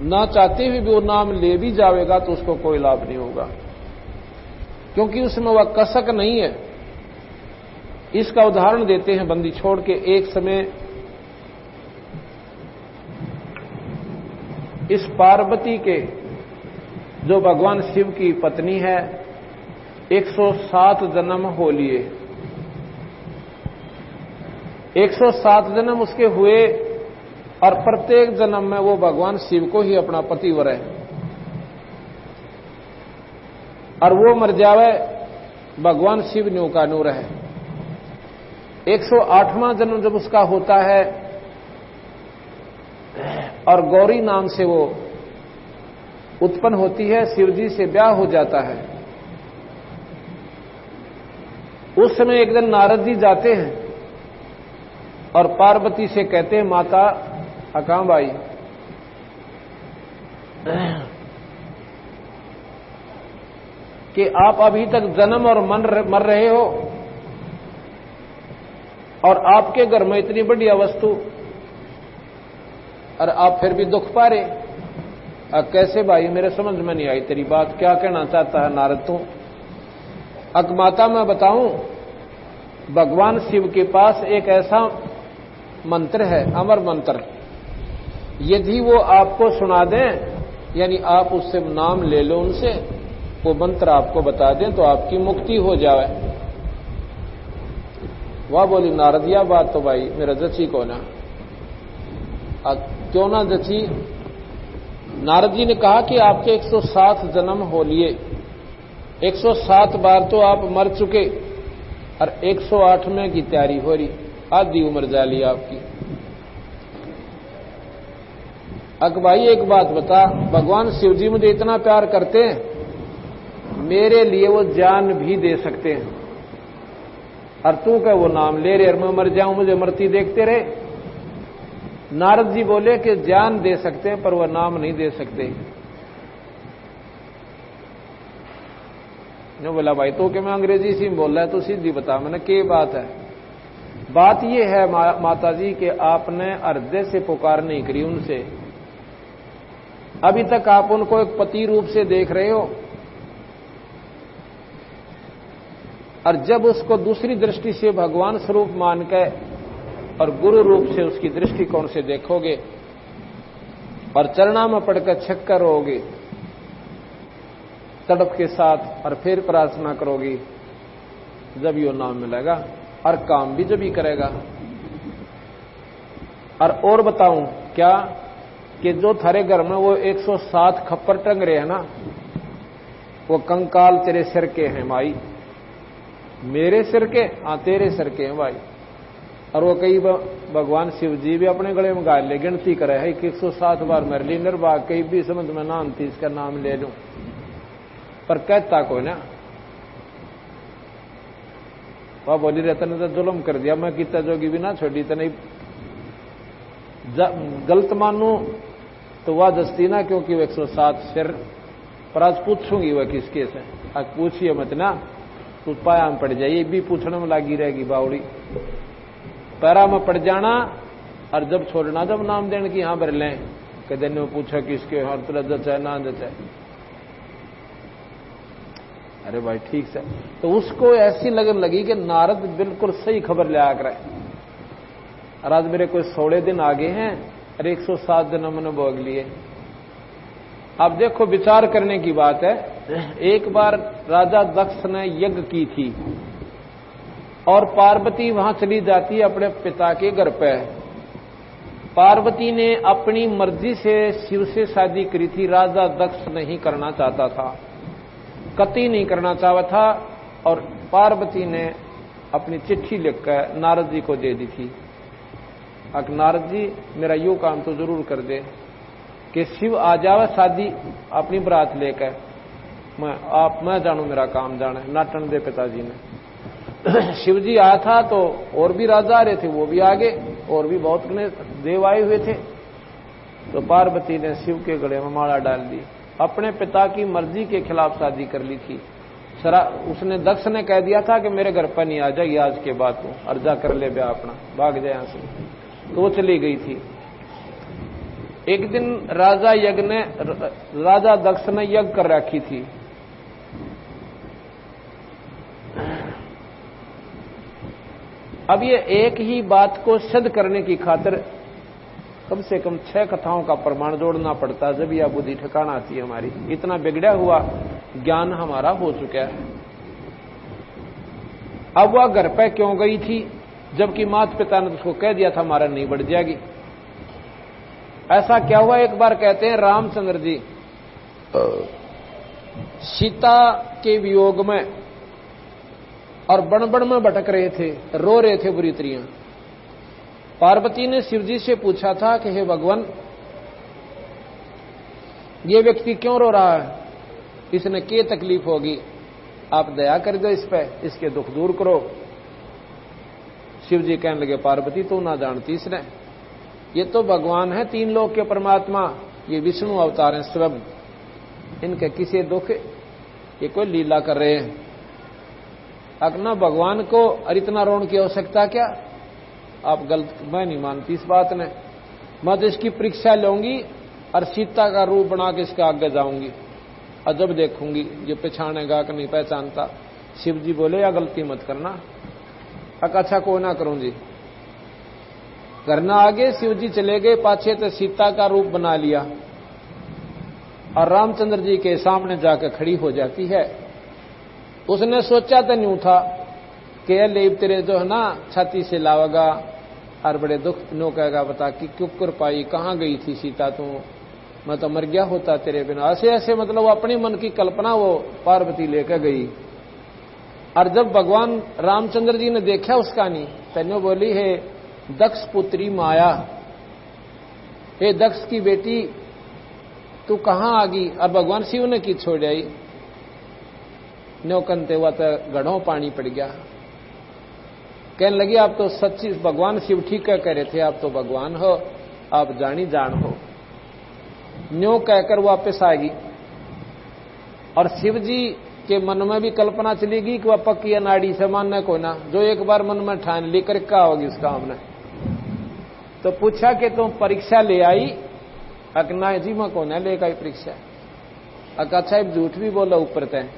ना चाहते हुए भी वो नाम ले भी जाएगा तो उसको कोई लाभ नहीं होगा, क्योंकि उसमें वह कसक नहीं है। इसका उदाहरण देते हैं बंदी छोड़ के। एक समय इस पार्वती के जो भगवान शिव की पत्नी है 107 जन्म हो लिए। 107 जन्म उसके हुए और प्रत्येक जन्म में वो भगवान शिव को ही अपना पतिवर है और वो मर जावे भगवान शिव न्यू का नूर है। 108वां जन्म जब उसका होता है और गौरी नाम से वो उत्पन्न होती है, शिव जी से ब्याह हो जाता है। उस समय एक दिन नारद जी जाते हैं और पार्वती से कहते हैं, माता अकामबाई, कि आप अभी तक जन्म और मर रहे हो और आपके घर में इतनी बढ़िया वस्तु और आप फिर भी दुख पा रहे। कैसे भाई, मेरे समझ में नहीं आई तेरी बात, क्या कहना चाहता है नारद तू? माता मैं बताऊं, भगवान शिव के पास एक ऐसा मंत्र है, अमर मंत्र, यदि वो आपको सुना दें, यानी आप उससे नाम ले लो उनसे, वो मंत्र आपको बता दें तो आपकी मुक्ति हो जाए। वह बोली नारद यह बात तो भाई मेरा जची को ना, क्यों ना जची? नारद जी ने कहा कि आपके 107 जन्म हो लिए, 107 बार तो आप मर चुके और 108वें की तैयारी हो रही, आधी उम्र जा ली आपकी। भाई एक बात बता, भगवान शिव जी मुझे इतना प्यार करते हैं, मेरे लिए वो जान भी दे सकते हैं और तू क्या वो नाम ले रहे और मैं मर जाऊं, मुझे मरती देखते रहे? नारद जी बोले कि जान दे सकते हैं पर वह नाम नहीं दे सकते। ने बोला भाई तो कि मैं अंग्रेजी से बोल रहा है तो सीधी बता, मैंने क्या बात है? बात यह है माता जी कि आपने हृदय से पुकार नहीं करी उनसे, अभी तक आप उनको एक पति रूप से देख रहे हो और जब उसको दूसरी दृष्टि से भगवान स्वरूप मान के और गुरु रूप से उसकी दृष्टिकोण से देखोगे और चरणा में पड़कर छक्कर रहोगे तड़प के साथ और फिर प्रार्थना करोगी, जब यो नाम मिलेगा और काम भी जब ही करेगा। और बताऊं क्या कि जो थारे घर में वो 107 खप्पर टंग रहे हैं ना, वो कंकाल तेरे सिर के हैं भाई। मेरे सिर के? हाँ तेरे सिर के हैं भाई। और वो कई भगवान शिव जी भी अपने गले में गाल ले, गिनती करे है कि 107 बार मेरे लिए निर्वाह, कहीं भी समझ में ना आती इसका नाम ले लूं, पर कहता को ना। वह बोली रहता ने तो जुल्म कर दिया, मैं कितना जोगी भी ना छोड़ी तो नहीं गलत मानू तो वह दस्ती ना, क्योंकि वो 107 सिर पर आज पूछूंगी वह किसके से, आज पूछिए मत ना, तू पाया में पड़ जाए, ये भी पूछने में लगी रहेगी बावड़ी। पैरा में पड़ जाना और जब छोड़ना, जब नाम देने की यहां भर लें कि दिन में पूछा किसके हर तुला जचाए ना जचाए, अरे भाई ठीक से। तो उसको ऐसी लगन लगी कि नारद बिल्कुल सही खबर ले आकर और आज मेरे कोई 16 दिन आगे हैं और 107 दिन हमने भोग लिए। अब देखो विचार करने की बात है। एक बार राजा दक्ष ने यज्ञ की थी और पार्वती वहां चली जाती अपने पिता के घर पे। पार्वती ने अपनी मर्जी से शिव से शादी करी थी, राजा दक्ष नहीं करना चाहता था, कतई नहीं करना चाहता था। और पार्वती ने अपनी चिट्ठी लिखकर नारद जी को दे दी थी, अब नारद जी मेरा यो काम तो जरूर कर दे कि शिव आ जावे शादी अपनी बरात लेकर, मैं जानू मेरा काम जाने। नाटन दे पिताजी ने। शिव जी आया था तो और भी राजा आ रहे थे, वो भी आगे, और भी बहुत देव आए हुए थे। तो पार्वती ने शिव के गले में माला डाल दी, अपने पिता की मर्जी के खिलाफ शादी कर ली थी। उसने दक्ष ने कह दिया था कि मेरे घर पर नहीं आ जाएगी आज के बाद, तू अर्जा कर ले ब्याह अपना, भाग जाए यहां से। तो वो चली गई थी। एक दिन राजा दक्ष ने यज्ञ कर रखी थी। अब ये एक ही बात को सिद्ध करने की खातिर कम से कम 6 कथाओं का प्रमाण जोड़ना पड़ता, जब यह बुद्धि ठिकाना आती है हमारी। इतना बिगड़ा हुआ ज्ञान हमारा हो चुका है। अब वह घर पे क्यों गई थी, जबकि माता पिता ने उसको कह दिया था हमारा नहीं बढ़ जाएगी। ऐसा क्या हुआ, एक बार कहते हैं रामचंद्र जी सीता के वियोग में और बड़बड़ में भटक रहे थे, रो रहे थे बुरी तरियां। पार्वती ने शिवजी से पूछा था कि हे भगवान, ये व्यक्ति क्यों रो रहा है, इसने क्या तकलीफ होगी, आप दया कर दो इस पे, इसके दुख दूर करो। शिवजी कहने लगे पार्वती तू ना जानती इसने, ये तो भगवान है 3 लोक के परमात्मा, ये विष्णु अवतार हैं स्वयं, इनके किसी दुख, ये कोई लीला कर रहे हैं। अपना भगवान को और इतना रोने की आवश्यकता क्या, आप गलत, मैं नहीं मानती इस बात ने। मैं तो इसकी परीक्षा लूंगी और सीता का रूप बना के इसके आगे जाऊंगी और जब देखूंगी ये पहचानेगा कि नहीं पहचानता। शिव जी बोले या गलती मत करना। अच्छा को ना करूं जी। करना आगे, शिव जी चले गए पाछे, तो सीता का रूप बना लिया और रामचंद्र जी के सामने जाकर खड़ी हो जाती है। उसने सोचा तो नहीं था कि ले तेरे जो है ना छाती से लावेगा और बड़े दुख नो कहेगा, बता कि क्यों कर पाई, कहां गई थी सीता तू, मैं तो मर गया होता तेरे बिना। ऐसे ऐसे मतलब वो अपने मन की कल्पना वो पार्वती लेकर गई। और जब भगवान रामचंद्र जी ने देखा उसका नहीं, तन्नो बोली है दक्ष पुत्री माया, हे दक्ष की बेटी तू कहां आ गई। और भगवान शिव ने की छोड़ आई, न्योकनते हुआ तो गढ़ों पानी पड़ गया। कहने लगी आप तो सच्ची, भगवान शिव ठीक कह रहे थे, आप तो भगवान हो, आप जानी जान हो। न्यो कहकर वापस आएगी और शिव जी के मन में भी कल्पना चलेगी कि वह पक्की अनाड़ी से मानना कोई ना, जो एक बार मन में ठान लेकर क्या होगी उसका हमने। तो पूछा कि तुम परीक्षा ले आई, अकना जी मैं कौन है लेकर परीक्षा। अच्छा झूठ भी बोला ऊपर तय,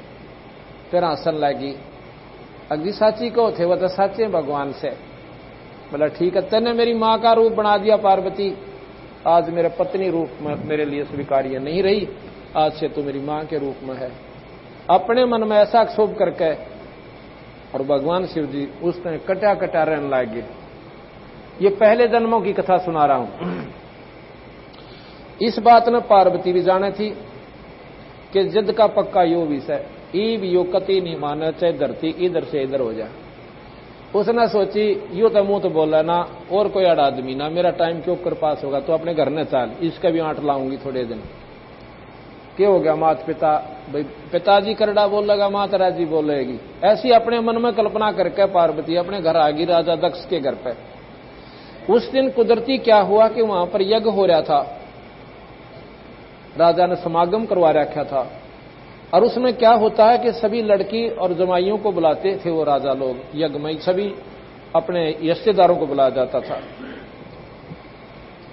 फिर हंसन लगी। अग्नि साची को थे, वह तो साचे भगवान से। बोला ठीक है, तेने मेरी मां का रूप बना दिया पार्वती, आज मेरे पत्नी रूप में मेरे लिए स्वीकार्य नहीं रही, आज से तो मेरी मां के रूप में है। अपने मन में ऐसा क्षोभ करके और भगवान शिव जी उसने कटा कटा रहने लगे। ये पहले जन्मों की कथा सुना रहा हूं। इस बात ने पार्वती भी जाने थी कि जिद का पक्का यो विषय ईव यो कति नहीं माना, चाहे धरती इधर से इधर हो जाए। उसने सोची यू तो मुंह तो बोला ना, और कोई अड़ आदमी ना, मेरा टाइम क्यों कर पास होगा, तो अपने घर न चाल, इसका भी आंट लाऊंगी थोड़े दिन। क्या हो गया, माता पिता भाई पिताजी करड़ा बोल लगा, माता जी बोलेगी, ऐसी अपने मन में कल्पना करके पार्वती अपने घर आ गई राजा दक्ष के घर पे। उस दिन कुदरती क्या हुआ कि वहां पर यज्ञ हो रहा था, राजा ने समागम करवा रखा था। और उसमें क्या होता है कि सभी लड़की और जमाइयों को बुलाते थे वो राजा लोग, यज्ञ में सभी अपने रिश्तेदारों को बुलाया जाता था।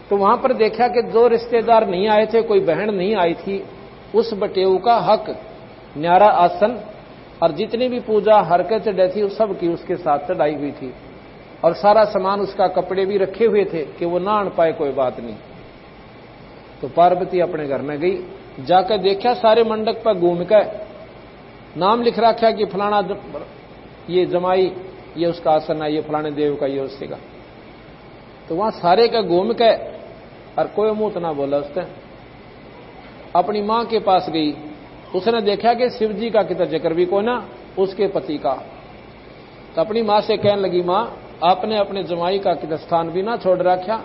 तो वहां पर देखा कि जो रिश्तेदार नहीं आए थे, कोई बहन नहीं आई थी, उस बटेऊ का हक न्यारा आसन और जितनी भी पूजा हरकत चढ़ी थी सब की उसके साथ चढ़ाई हुई थी। और सारा सामान उसका कपड़े भी रखे हुए थे कि वो ना आन पाए, कोई बात नहीं। तो पार्वती अपने घर में गई, जाकर देखा सारे मंडप पर घूम कर नाम लिख रखा कि फलाना ये जमाई, ये उसका आसन है, ये फलाने देव का, ये उससे का। तो वहां सारे का घूम के और कोई मुंह ना बोला। उसने अपनी मां के पास गई, उसने देखा कि शिव जी का कितना जिक्र भी को ना, उसके पति का। तो अपनी मां से कहने लगी, मां आपने अपने जमाई का कितना स्थान भी ना छोड़ रखा,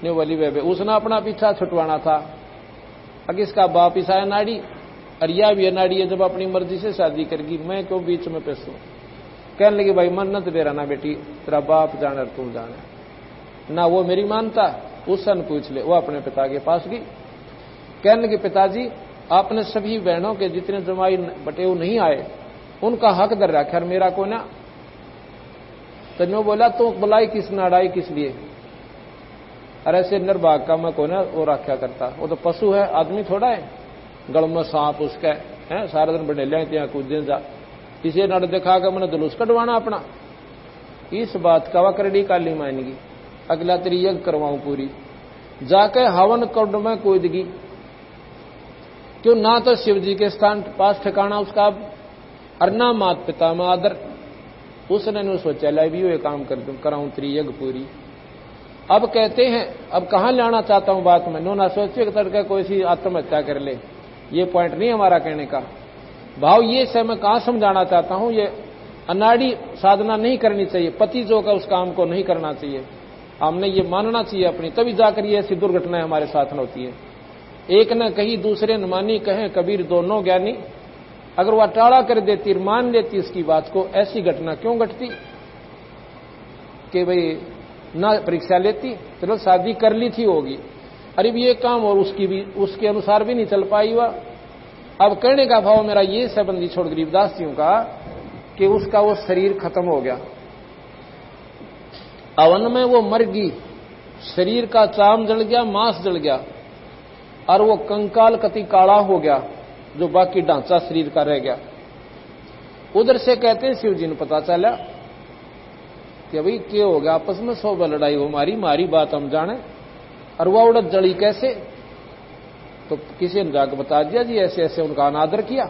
ने वाली बेबे उसने अपना पीछा छुटवाना था। अगर इसका बाप ईसा नाड़ी और या भी नाड़ी है, जब अपनी मर्जी से शादी करेगी, मैं क्यों बीच में पैसू। कहने लगी, भाई मन्नत बेरा ना बेटी, तेरा बाप जाने और तू जाने ना, वो मेरी मानता, उससे पूछ ले। वो अपने पिता के पास गई, कहने लगे, पिताजी आपने सभी बहनों के जितने जमाई बटे वो नहीं आए, उनका हक दर रखा, मेरा को ना। तो नो बोला, तो बुलाई किस नाड़ाई किस लिए, अरे ऐसे निर्भाग का मैं को ना वो रखा करता, वो तो पशु है, आदमी थोड़ा है। गल में सांप उसका है, सारा दिन बनेलिया ત્યાં कूदे जा, इसे नड़ दिखा कर मैंने जुलूस कटवाना अपना। इस बात का वक्रड़ी काली मानेगी, अगला तेरी यज्ञ करवाऊं पूरी। जाके हवन कुंड में कूदगी, क्यों ना तो शिव जी के स्थान पास ठिकाना उसका और ना माता पिता में आदर। उसने नहीं सोचा ला भी ये काम कर दूं, कराऊं तेरी यज्ञ पूरी। अब कहते हैं, अब कहां लाना चाहता हूं बात में, नो ना सोचिए कि तड़का कोई सी आत्महत्या कर ले, ये पॉइंट नहीं हमारा कहने का भाव। ये से मैं कहां समझाना चाहता हूं, ये अनाड़ी साधना नहीं करनी चाहिए, पति जो का उस काम को नहीं करना चाहिए, हमने ये मानना चाहिए अपनी, तभी जाकर ये ऐसी दुर्घटनाएं हमारे साथ में होती है। एक न कही दूसरे न मानी, कहें कबीर दोनों ज्ञानी। अगर वह टाड़ा कर देती, मान लेती इसकी बात को, ऐसी घटना क्यों घटती कि भाई ना परीक्षा लेती, चलो शादी कर ली थी होगी, अरे भी ये काम और उसकी भी उसके अनुसार भी नहीं चल पाई वह। अब कहने का भाव मेरा ये संबंधी छोड़ गरीबदास जी का कि उसका वो शरीर खत्म हो गया, अवन में वो मर गई, शरीर का चाम जल गया, मांस जल गया और वो कंकाल कति काला हो गया, जो बाकी ढांचा शरीर का रह गया। उधर से कहते हैं शिव जी ने पता चला कि भाई क्या हो गया, आपस में सौ लड़ाई हो, मारी बात हम जाने, और वह उड़द जड़ी कैसे। तो किसी ने जाकर बता दिया जी ऐसे ऐसे उनका अनादर किया।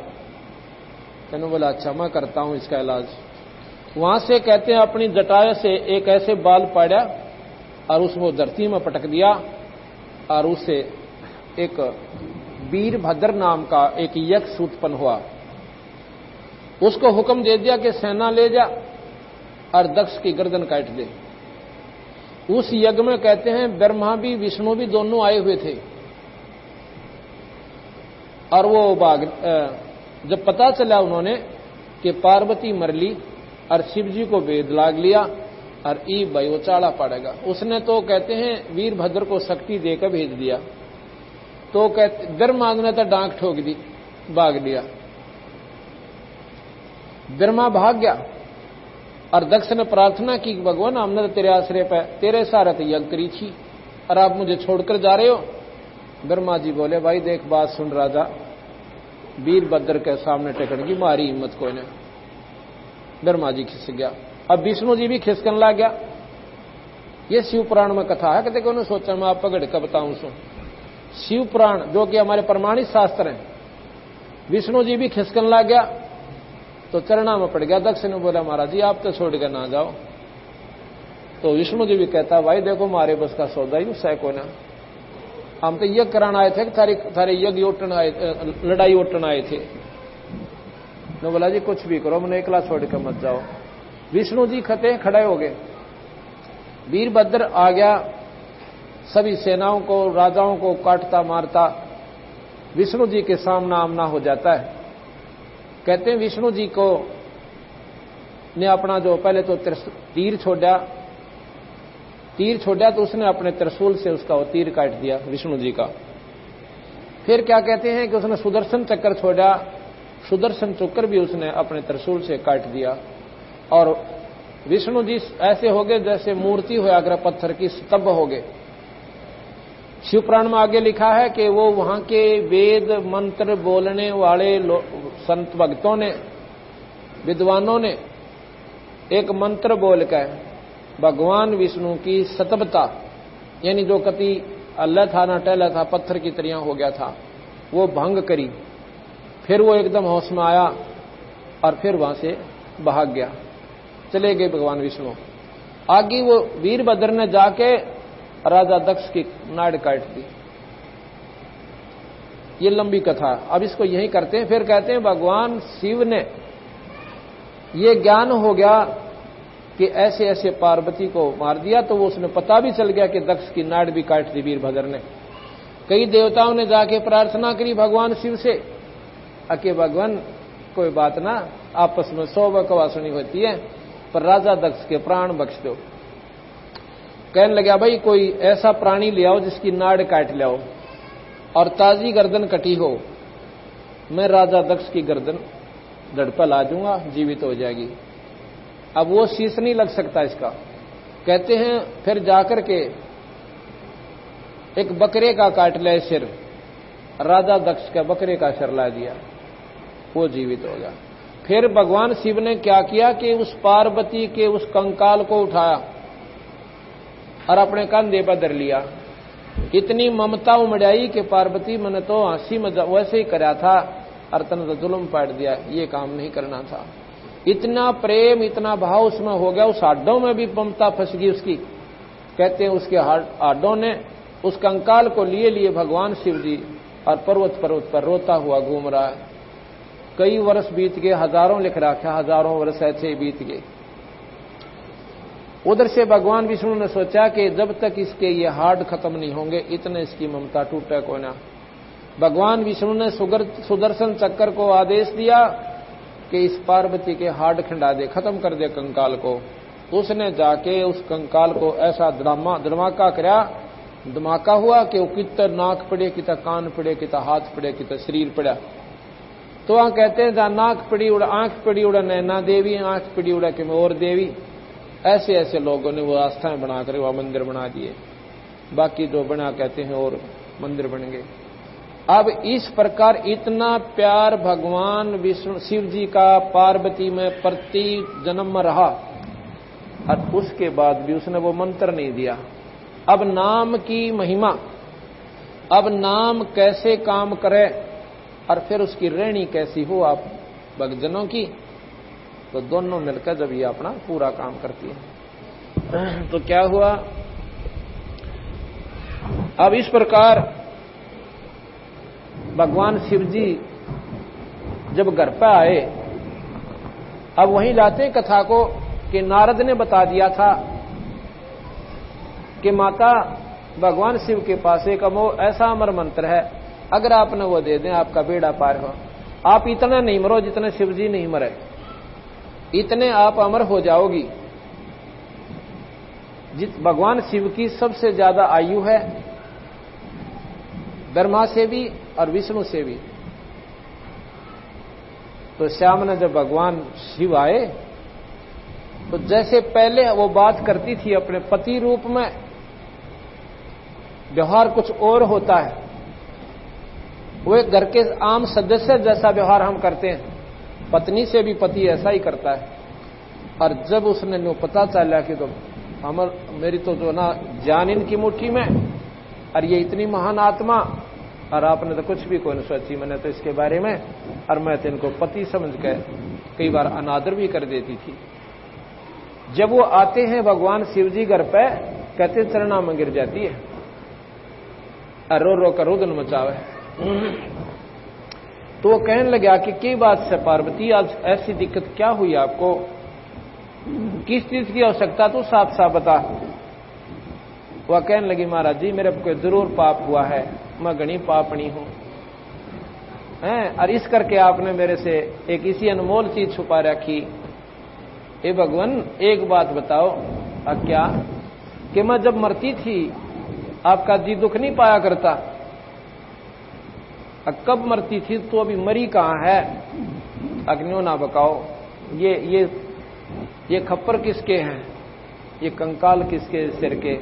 मैंने बोला अच्छा मैं करता हूं इसका इलाज। वहां से कहते हैं अपनी जटाया से एक ऐसे बाल पाड़ा और उसको धरती में पटक दिया और उससे एक वीरभद्र नाम का एक यक्ष उत्पन्न हुआ। उसको हुक्म दे दिया कि सेना ले जा और दक्ष की गर्दन काट दे। उस यज्ञ में कहते हैं ब्रह्मा भी विष्णु भी दोनों आए हुए थे और वो जब पता चला उन्होंने कि पार्वती मरली और शिव जी को वेद लाग लिया और ई भाई वो चाड़ा पड़ेगा, उसने तो कहते हैं वीरभद्र को शक्ति देकर भेज दिया। तो कहते ब्रह्मा ने तो डांक ठोक दी, भाग लिया, ब्रह्मा भाग गया और दक्ष ने प्रार्थना की भगवान हमने तो तेरे आश्रय पे तेरे सहारे तो यज्ञ करी थी और आप मुझे छोड़कर जा रहे हो। ब्रह्मा जी बोले भाई देख बात सुन राजा, वीरभद्र के सामने टेकन की मारी हिम्मत कोई ने। ब्रह्मा जी खिसक गया, अब विष्णु जी भी खिसकन लग गया। ये शिव पुराण में कथा है, कहते उन्होंने सोचा मैं आप पकड़ कर बताऊं सो। शिव पुराण जो कि हमारे प्रमाणित शास्त्र हैं, विष्णु जी भी खिसकन लग गया तो चरणा में पड़ गया। दक्ष ने बोला महाराज जी आप तो छोड़ कर ना जाओ। तो विष्णु जी भी कहता भाई देखो मारे बस का सौदा ही सै को ना, हम तो यज्ञ कराना आए थे कि थारे यज्ञ ओटन आए, लड़ाई ओटन आए थे। ने बोला जी कुछ भी करो, मैंने एकला छोड़ कर मत जाओ। विष्णु जी खड़े हो गए, वीरभद्र आ गया, सभी सेनाओं को राजाओं को काटता मारता विष्णु जी के सामना आमना हो जाता है। कहते हैं विष्णु जी को ने अपना जो पहले तो तीर छोड़ा तो उसने अपने त्रिशूल से उसका वो तीर काट दिया विष्णु जी का। फिर क्या कहते हैं कि उसने सुदर्शन चक्र छोड़ा, सुदर्शन चक्र भी उसने अपने त्रिशूल से काट दिया और विष्णु जी ऐसे हो गए जैसे मूर्ति हो अगर पत्थर की स्तंभ हो गए। शिव पुराण में आगे लिखा है कि वो वहां के वेद मंत्र बोलने वाले संत भक्तों ने, विद्वानों ने एक मंत्र बोलकर भगवान विष्णु की सतबता, यानी जो कति अल्लाह था ना टहला था, पत्थर की तरह हो गया था, वो भंग करी। फिर वो एकदम होश में आया और फिर वहां से भाग गया, चले गए भगवान विष्णु। आगे वो वीरभद्र ने जाके राजा दक्ष की नाड़ काट दी। ये लंबी कथा, अब इसको यही करते हैं। फिर कहते हैं भगवान शिव ने ये ज्ञान हो गया कि ऐसे ऐसे पार्वती को मार दिया, तो वो उसने पता भी चल गया कि दक्ष की नाड़ भी काट दी वीरभद्र ने। कई देवताओं ने जाके प्रार्थना करी भगवान शिव से, अके भगवान कोई बात ना, आपस में 100 बकवासनी होती है, पर राजा दक्ष के प्राण बख्श दो। कहने लगा भाई कोई ऐसा प्राणी ले आओ जिसकी नाड़ काट लाओ और ताजी गर्दन कटी हो, मैं राजा दक्ष की गर्दन धड़ पर ला दूंगा, जीवित हो जाएगी। अब वो शीश नहीं लग सकता इसका। कहते हैं फिर जाकर के एक बकरे का काट ले सिर, राजा दक्ष का बकरे का सिर ला दिया, वो जीवित हो गया। फिर भगवान शिव ने क्या किया कि उस पार्वती के उस कंकाल को उठाया और अपने कंधे पर धर लिया। इतनी ममता उमड़ाई कि पार्वती मैंने तो हंसी मजाक वैसे ही करा था और तन तो जुल्म पाट दिया, ये काम नहीं करना था। इतना प्रेम इतना भाव उसमें हो गया, उस हाडों में भी ममता फंस गई उसकी। कहते हैं उसके हाडों ने उस कंकाल को लिए लिए भगवान शिव जी और पर्वत पर रोता हुआ घूम रहा है। कई वर्ष बीत गए, हजारों लिख रखा, हजारों वर्ष ऐसे ही बीत गए। उधर से भगवान विष्णु ने सोचा कि जब तक इसके ये हाड खत्म नहीं होंगे इतने इसकी ममता टूटे को ना। भगवान विष्णु ने सुदर्शन चक्र को आदेश दिया कि इस पार्वती के हाड खंडा दे, खत्म कर दे कंकाल को। उसने जाके उस कंकाल को ऐसा धमाका कराया, धमाका हुआ कि वो कितना नाक पड़े, कितना कान पड़े, कितना हाथ पड़े, कितना शरीर पड़ा। तो वहां कहते हैं जहां नाक पड़ी उड़ा, आंख पड़ी उड़ा नैना देवी, आंख पड़ी उड़ा कि और देवी। ऐसे ऐसे लोगों ने वो आस्थाएं बनाकर वह मंदिर बना दिए। बाकी जो बना कहते हैं और मंदिर बन गए। अब इस प्रकार इतना प्यार भगवान विष्णु शिव जी का पार्वती में प्रति जन्म में रहा और उसके बाद भी उसने वो मंत्र नहीं दिया। अब नाम की महिमा, अब नाम कैसे काम करे और फिर उसकी रहनी कैसी हो आप भक्तजनों की, तो दोनों मिलकर जब ये अपना पूरा काम करती है। तो क्या हुआ, अब इस प्रकार भगवान शिव जी जब घर पर आए, अब वहीं लाते कथा को कि नारद ने बता दिया था कि माता भगवान शिव के पास एक ऐसा अमर मंत्र है, अगर आपने वो दे दें आपका बेड़ा पार हो। आप इतना नहीं मरो जितने शिव जी नहीं मरे, इतने आप अमर हो जाओगी। भगवान शिव की सबसे ज्यादा आयु है, ब्रह्मा से भी और विष्णु से भी। तो श्याम ने जब भगवान शिव आए तो जैसे पहले वो बात करती थी अपने पति रूप में, व्यवहार कुछ और होता है। वो एक घर के आम सदस्य जैसा व्यवहार हम करते हैं, पत्नी से भी पति ऐसा ही करता है। और जब उसने नो पता चला कि तो मेरी तो जो ना जान इनकी मुट्ठी में, और ये इतनी महान आत्मा, और आपने तो कुछ भी कोई नहीं सोची, मैंने तो इसके बारे में, और मैं तो इनको पति समझ के कई बार अनादर भी कर देती थी। जब वो आते हैं भगवान शिव जी घर पे, कहते चरणा में गिर जाती है और रो रो कर रुदन मचावे। तो वो कहने लगा कि क्या बात से पार्वती, आज ऐसी दिक्कत क्या हुई आपको, किस चीज की आवश्यकता, तो साफ साफ बता। वह कहने लगी महाराज जी मेरे को जरूर पाप हुआ है, मैं घनी पापणी हूं, और इस करके आपने मेरे से एक इसी अनमोल चीज छुपा रखी। ए भगवान एक बात बताओ, क्या कि मैं जब मरती थी आपका जी दुख नहीं पाया करता, कब मरती थी तो अभी मरी कहां है, अग्नियों ना बकाओ। ये खप्पर किसके हैं, ये कंकाल किसके सिर के।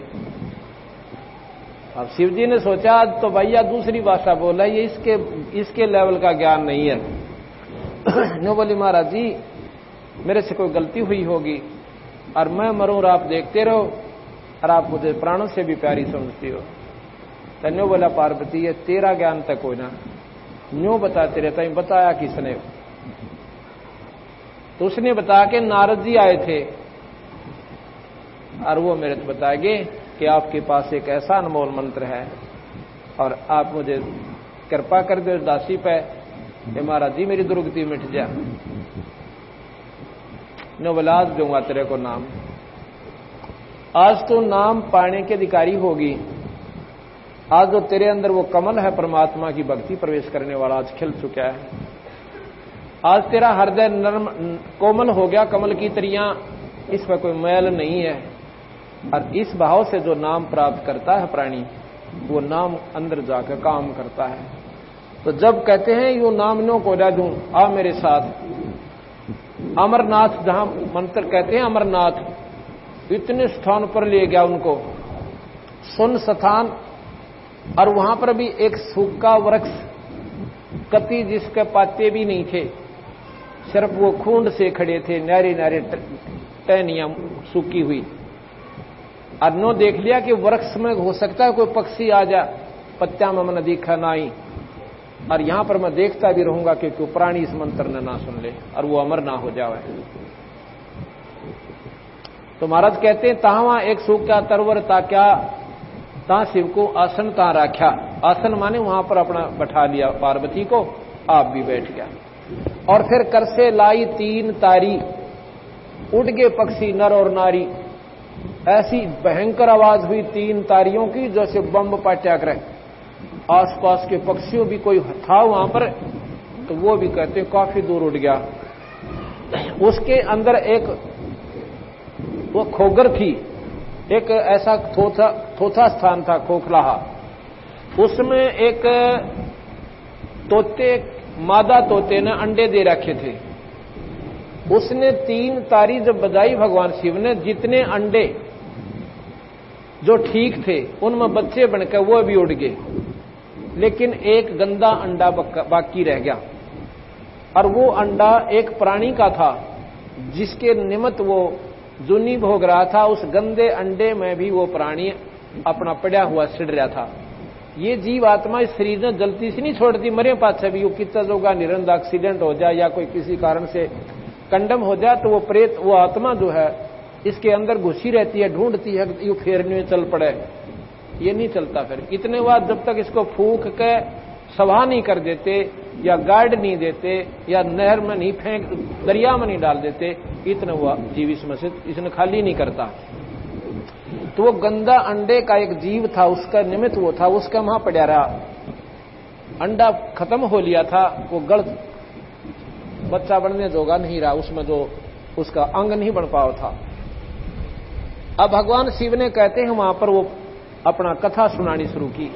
अब शिव जी ने सोचा आज तो भैया दूसरी भाषा बोला, ये इसके लेवल का ज्ञान नहीं है। नो बोली महाराज जी मेरे से कोई गलती हुई होगी, और मैं मरूं और आप देखते रहो, और आप मुझे प्राणों से भी प्यारी समझती हो। तन्यो बोला पार्वती, ये तेरा ज्ञान तक हो ना, न्यों बताते रहता है। बताया किसने? तो उसने बता के नारद जी आए थे, और वो मेरे को बताएंगे कि आपके पास एक ऐसा अनमोल मंत्र है, और आप मुझे कृपा कर दो दासी पे, महाराज जी मेरी दुर्गति मिट जा। नो बोला, आज दूंगा तेरे को नाम। आज तो नाम पाने के अधिकारी होगी। आज जो तेरे अंदर वो कमल है, परमात्मा की भक्ति प्रवेश करने वाला, आज खिल चुका है। आज तेरा हृदय नर्म कोमल हो गया, कमल की तरियां, इस पर कोई मैल नहीं है। और इस भाव से जो नाम प्राप्त करता है प्राणी, वो नाम अंदर जाकर काम करता है। तो जब कहते हैं यो नाम नो को जा दूं, आ मेरे साथ अमरनाथ, जहां मंत्र कहते हैं अमरनाथ, इतने स्थान पर ले गया उनको, सुन स्थान, और वहां पर भी एक सूखा वृक्ष, कति जिसके पत्ते भी नहीं थे, सिर्फ वो खूंड से खड़े थे, नारे नारे टहनियां सूखी हुई। और नो देख लिया कि वृक्ष में हो सकता है कोई पक्षी आ जा, पत्ता में मन दिखा नाई, और यहां पर मैं देखता भी रहूंगा कि कोई प्राणी इस मंत्र ने ना सुन ले और वो अमर ना हो जाए। तो महाराज कहते हैं, तहां एक सूखा तरवर ता क्या, ता शिव को आसन ता राख्या। आसन माने वहां पर अपना बैठा लिया पार्वती को, आप भी बैठ गया। और फिर कर से लाई 3 तारी, उड़ गए पक्षी नर और नारी। ऐसी भयंकर आवाज हुई 3 तारियों की, जैसे बम पाट्या करे। आसपास के पक्षियों भी कोई था वहां पर, तो वो भी कहते हैं काफी दूर उड़ गया। उसके अंदर एक वो खोगर थी, एक ऐसा थोथा स्थान था, खोखलाहा। उसमें एक तोते, मादा तोते ने अंडे दे रखे थे। उसने 3 तारी जब बजाई भगवान शिव ने, जितने अंडे जो ठीक थे उनमें बच्चे बनकर वो भी उड़ गए, लेकिन एक गंदा अंडा बाकी रह गया। और वो अंडा एक प्राणी का था, जिसके निमित्त वो जुनी भोग रहा था। उस गंदे अंडे में भी वो प्राणी अपना पड़ा हुआ सिड़ रहा था। ये जीव आत्मा इस शरीर में जल्दी से नहीं छोड़ती, मरे पाछे भी। वो कितना जोगा निरंतर एक्सीडेंट हो जाए या कोई किसी कारण से कंडम हो जाए, तो वो प्रेत, वो आत्मा जो है इसके अंदर घुसी रहती है, ढूंढती है कि यू फेरने में चल पड़े। ये नहीं चलता। फिर इतने बाद जब तक इसको फूंक के सभा नहीं कर देते, या गार्ड नहीं देते, या नहर में नहीं फेंक, दरिया में नहीं डाल देते, इतने हुआ जीव इसमें से इसने खाली नहीं करता। तो वो गंदा अंडे का एक जीव था, उसका निमित्त वो था, उसका वहां पड़ा रहा। अंडा खत्म हो लिया था, वो गढ़ बच्चा बनने जोगा नहीं रहा, उसमें जो उसका अंग नहीं बन पाया था। अब भगवान शिव ने कहते हैं वहां पर वो अपना कथा सुनानी शुरू की।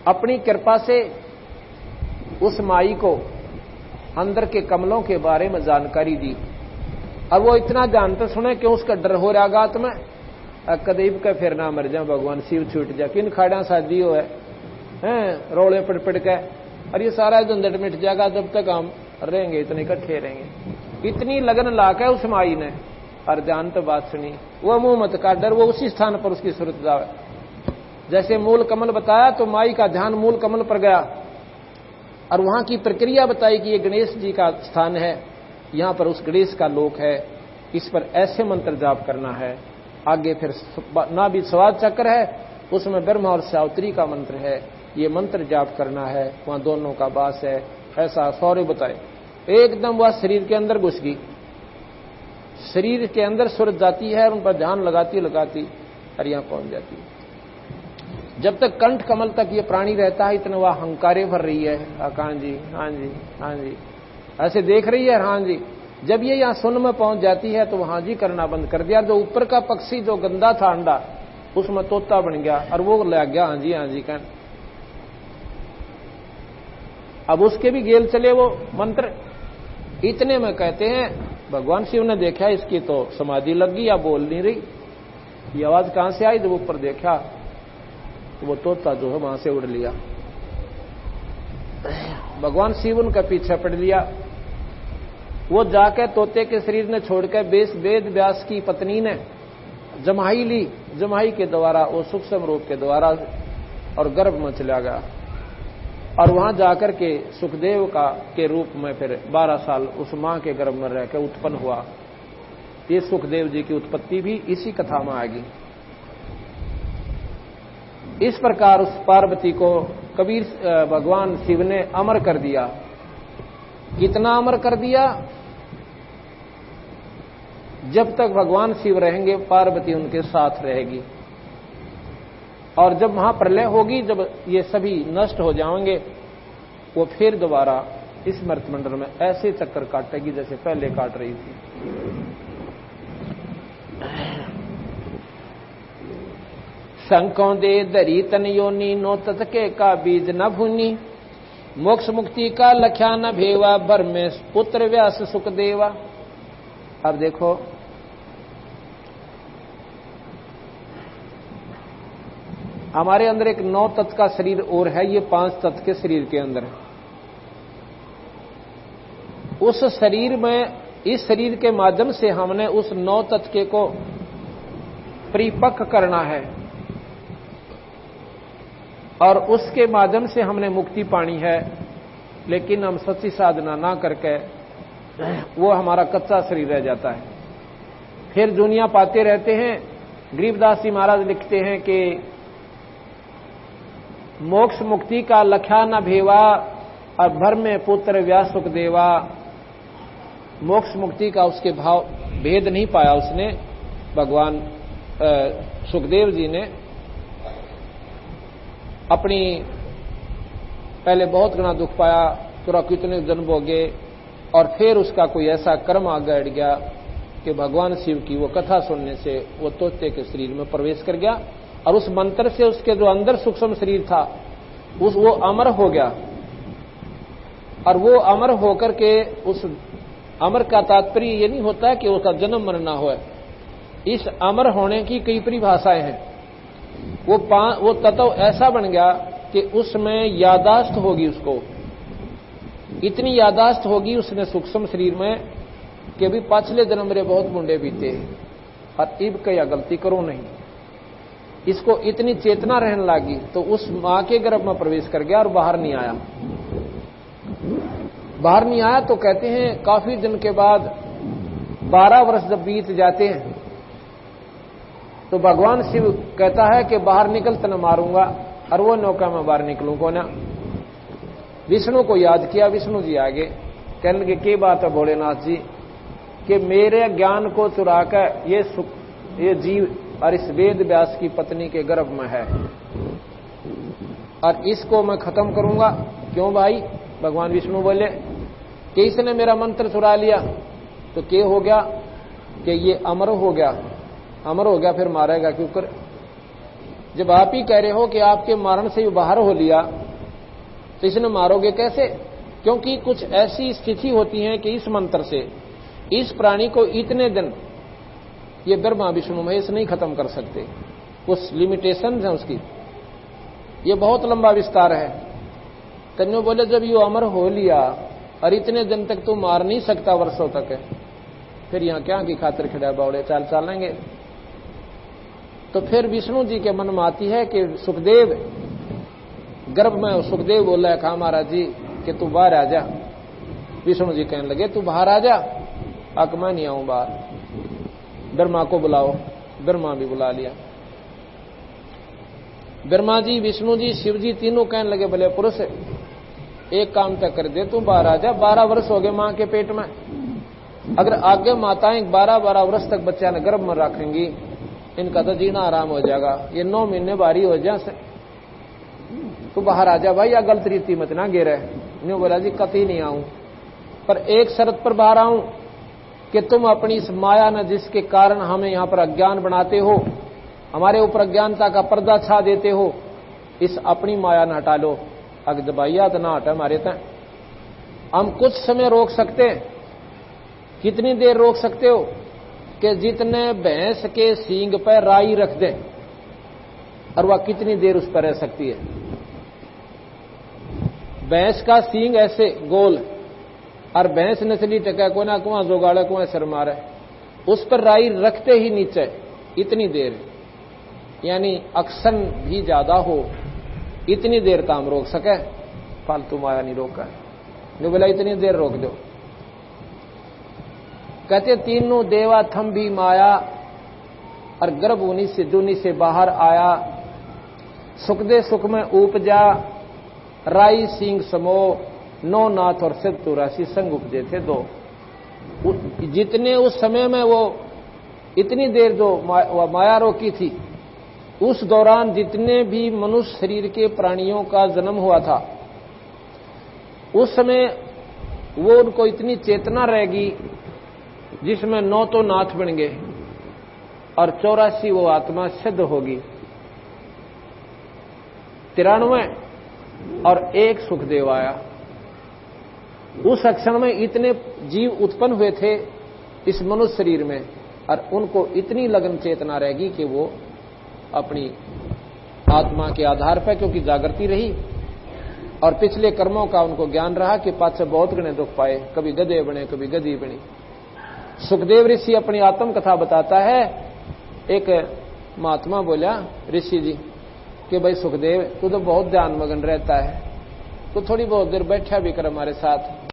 अपनी कृपा से उस माई को अंदर के कमलों के बारे में जानकारी दी। अब वो इतना जानते सुने कि उसका डर हो रहा गात में, कदीब का फिर ना मर जाए, भगवान शिव छूट जाए, किन खाड़ा शादी हो है रोले पड़ के, और ये सारा झंझट मिट जाएगा जब तक हम रहेंगे, इतने इकट्ठे रहेंगे। इतनी लगन लाके उस माई ने, और जानते बात सुनी। वो मुंह मत का डर, वो उसी स्थान पर उसकी सूरत जावे। जैसे मूल कमल बताया, तो माई का ध्यान मूल कमल पर गया, और वहां की प्रक्रिया बताई कि ये गणेश जी का स्थान है, यहां पर उस गणेश का लोक है, इस पर ऐसे मंत्र जाप करना है। आगे फिर ना भी स्वाद चक्र है, उसमें ब्रह्मा और सावित्री का मंत्र है, ये मंत्र जाप करना है, वहां दोनों का वास है। ऐसा सौर्य बताए। एकदम वह शरीर के अंदर घुस गई, शरीर के अंदर सूरत जाती है, उन पर ध्यान लगाती और यहां पहुंच जाती है। जब तक कंठ कमल तक ये प्राणी रहता है, इतना वह हंकारे भर रही है, हाँ जी, हाँ जी, हाँ जी, ऐसे देख रही है, हाँ जी। जब ये यहां सुन में पहुंच जाती है, तो वहां जी करना बंद कर दिया। जो ऊपर का पक्षी जो गंदा था अंडा, उसमें तोता बन गया, और वो लग गया हाँ जी कहन। अब उसके भी गेल चले वो मंत्र। इतने में कहते हैं भगवान शिव ने देखा इसकी तो समाधि लग गई, या बोल नहीं रही। ये आवाज कहां से आई? जब ऊपर देखा तो वो तोता जो है वहां से उड़ लिया। भगवान शिव उनका पीछे पड़ लिया। वो जाकर तोते के शरीर ने छोड़कर वेद व्यास की पत्नी ने जमाई ली, जमाई के द्वारा वो सूक्ष्म रूप के द्वारा और गर्भ में चला गया और वहां जाकर के सुखदेव का के रूप में फिर 12 साल उस मां के गर्भ में रहकर उत्पन्न हुआ। ये सुखदेव जी की उत्पत्ति भी इसी कथा में आएगी। इस प्रकार उस पार्वती को कबीर भगवान शिव ने अमर कर दिया। कितना अमर कर दिया? जब तक भगवान शिव रहेंगे पार्वती उनके साथ रहेगी, और जब महाप्रलय होगी, जब ये सभी नष्ट हो जाएंगे, वो फिर दोबारा इस मर्तमंडल में ऐसे चक्कर काटेगी जैसे पहले काट रही थी। शंकों दे दरी तन योनी नो ततके का बीज न भूनी, मोक्ष मुक्ति का लख्या न भेवा, भर में पुत्र व्यास सुख देवा। अब देखो हमारे अंदर एक 9 तत्व का शरीर और है, ये 5 तत्व के शरीर के अंदर है। उस शरीर में, इस शरीर के माध्यम से हमने उस 9 तत्व को परिपक्व करना है और उसके माध्यम से हमने मुक्ति पानी है। लेकिन हम सच्ची साधना ना करके वो हमारा कच्चा शरीर रह जाता है, फिर दुनिया पाते रहते हैं। गरीबदास जी महाराज लिखते हैं कि मोक्ष मुक्ति का लख्या न भेवा, और भर में पुत्र व्यास सुख देवा। मोक्ष मुक्ति का उसके भाव भेद नहीं पाया उसने, भगवान सुखदेव जी ने अपनी पहले बहुत घना दुख पाया, तुरा कितने जन्म भोगे, और फिर उसका कोई ऐसा कर्म आगे अड़ गया कि भगवान शिव की वो कथा सुनने से वो तोते के शरीर में प्रवेश कर गया, और उस मंत्र से उसके जो अंदर सूक्ष्म शरीर था वो अमर हो गया। और वो अमर होकर के, उस अमर का तात्पर्य ये नहीं होता कि उसका जन्म मरण ना हो। इस अमर होने की कई परिभाषाएं हैं। वो तत्व ऐसा बन गया कि उसमें यादाश्त होगी, उसको इतनी यादाश्त होगी उसने सूक्ष्म शरीर में कि अभी पाछले जन्म मेरे बहुत मुंडे बीते और इब क्या गलती करो नहीं, इसको इतनी चेतना रहने लगी। तो उस मां के गर्भ में प्रवेश कर गया और बाहर नहीं आया। बाहर नहीं आया तो कहते हैं काफी दिन के बाद 12 वर्ष जब बीत जाते हैं तो भगवान शिव कहता है कि बाहर निकल तो न मारूंगा, और वो नौका में बाहर निकलूं को ना। विष्णु को याद किया, विष्णु जी आगे कहने लगे क्या बात है भोलेनाथ जी, कि मेरे ज्ञान को चुराकर ये जीव और इस वेद व्यास की पत्नी के गर्भ में है और इसको मैं खत्म करूंगा। क्यों भाई? भगवान विष्णु बोले कि इसने मेरा मंत्र चुरा लिया। तो क्या हो गया कि ये अमर हो गया, अमर हो गया, फिर मारेगा क्यों कर? जब आप ही कह रहे हो कि आपके मारण से बाहर हो लिया तो इसने मारोगे कैसे? क्योंकि कुछ ऐसी स्थिति होती है कि इस मंत्र से इस प्राणी को इतने दिन ये ब्रह्मा विष्णु महेश नहीं खत्म कर सकते, कुछ लिमिटेशन है उसकी। ये बहुत लंबा विस्तार है। कन्यो बोले जब ये अमर हो लिया और इतने दिन तक तो मार नहीं सकता, वर्षों तक, फिर यहां क्या की खातिर खड़ा बावड़े चाल चालेंगे? तो फिर विष्णु जी के मन में आती है कि सुखदेव गर्भ में, सुखदेव बोला है कहा महाराज जी कि तू बाहर आ जा। विष्णु जी कहने लगे तू बाहर आ जा। अक मैं नहीं आऊं बाहर, ब्रह्मा को बुलाओ। ब्रह्मा भी बुला लिया। ब्रह्मा जी, विष्णु जी, शिव जी तीनों कहने लगे भले पुरुष एक काम तक कर दे, तू बाहर आ जा। 12 वर्ष हो गए मां के पेट में। अगर आगे माताएं 12-12 वर्ष तक बच्चा ने गर्भ में रखेंगी, इनका तो जीना आराम हो जाएगा। ये 9 महीने बारी हो जाए, तू बाहर आ जा भाई, या गलत रीति मत ना गिरे। न्यू बोला जी कतई नहीं आऊं, पर एक शर्त पर बाहर आऊं कि तुम अपनी इस माया न जिसके कारण हमें यहां पर अज्ञान बनाते हो, हमारे ऊपर अज्ञानता का पर्दा छा देते हो, इस अपनी माया न हटा लो। अगर दबाइया तो ना हटा हमारे तक। हम कुछ समय रोक सकते हैं। कितनी देर रोक सकते हो? कि जितने भैंस के सींग पर राई रख दें, और वह कितनी देर उस पर रह सकती है। भैंस का सींग ऐसे गोल, और भैंस नस्ली टका को ना कुआं जोगाड़ा कुआं सर मारे, उस पर राई रखते ही नीचे इतनी देर, यानी अक्सन भी ज्यादा हो इतनी देर काम रोक सके, फालतू माया नहीं रोका, नहीं बोला इतनी देर रोक दो। कहते तीनों देवा थम भी माया, और गर्भ उन्हीं से दुनी से बाहर आया, सुख दे सुख में उपजा, राई सिंह समो, नौ नाथ और सिद्ध 84 संग उपजे थे दो। जितने उस समय में वो इतनी देर जो माया रोकी थी, उस दौरान जितने भी मनुष्य शरीर के प्राणियों का जन्म हुआ था, उस समय वो उनको इतनी चेतना रहेगी जिसमें 9 तो नाथ बन गए और 84 वो आत्मा सिद्ध होगी, 93 और 1 सुखदेव आया। उस क्षण में इतने जीव उत्पन्न हुए थे इस मनुष्य शरीर में, और उनको इतनी लगन चेतना रहेगी कि वो अपनी आत्मा के आधार पर, क्योंकि जागृति रही और पिछले कर्मों का उनको ज्ञान रहा कि पाछे बहुत गणे दुख पाए, कभी गधे बने कभी गधी बनी। सुखदेव ऋषि अपनी आत्म कथा बताता है। एक महात्मा बोला ऋषि जी कि भाई सुखदेव तू तो बहुत ध्यान मगन रहता है, तो थोड़ी बहुत देर बैठा भी कर हमारे साथ।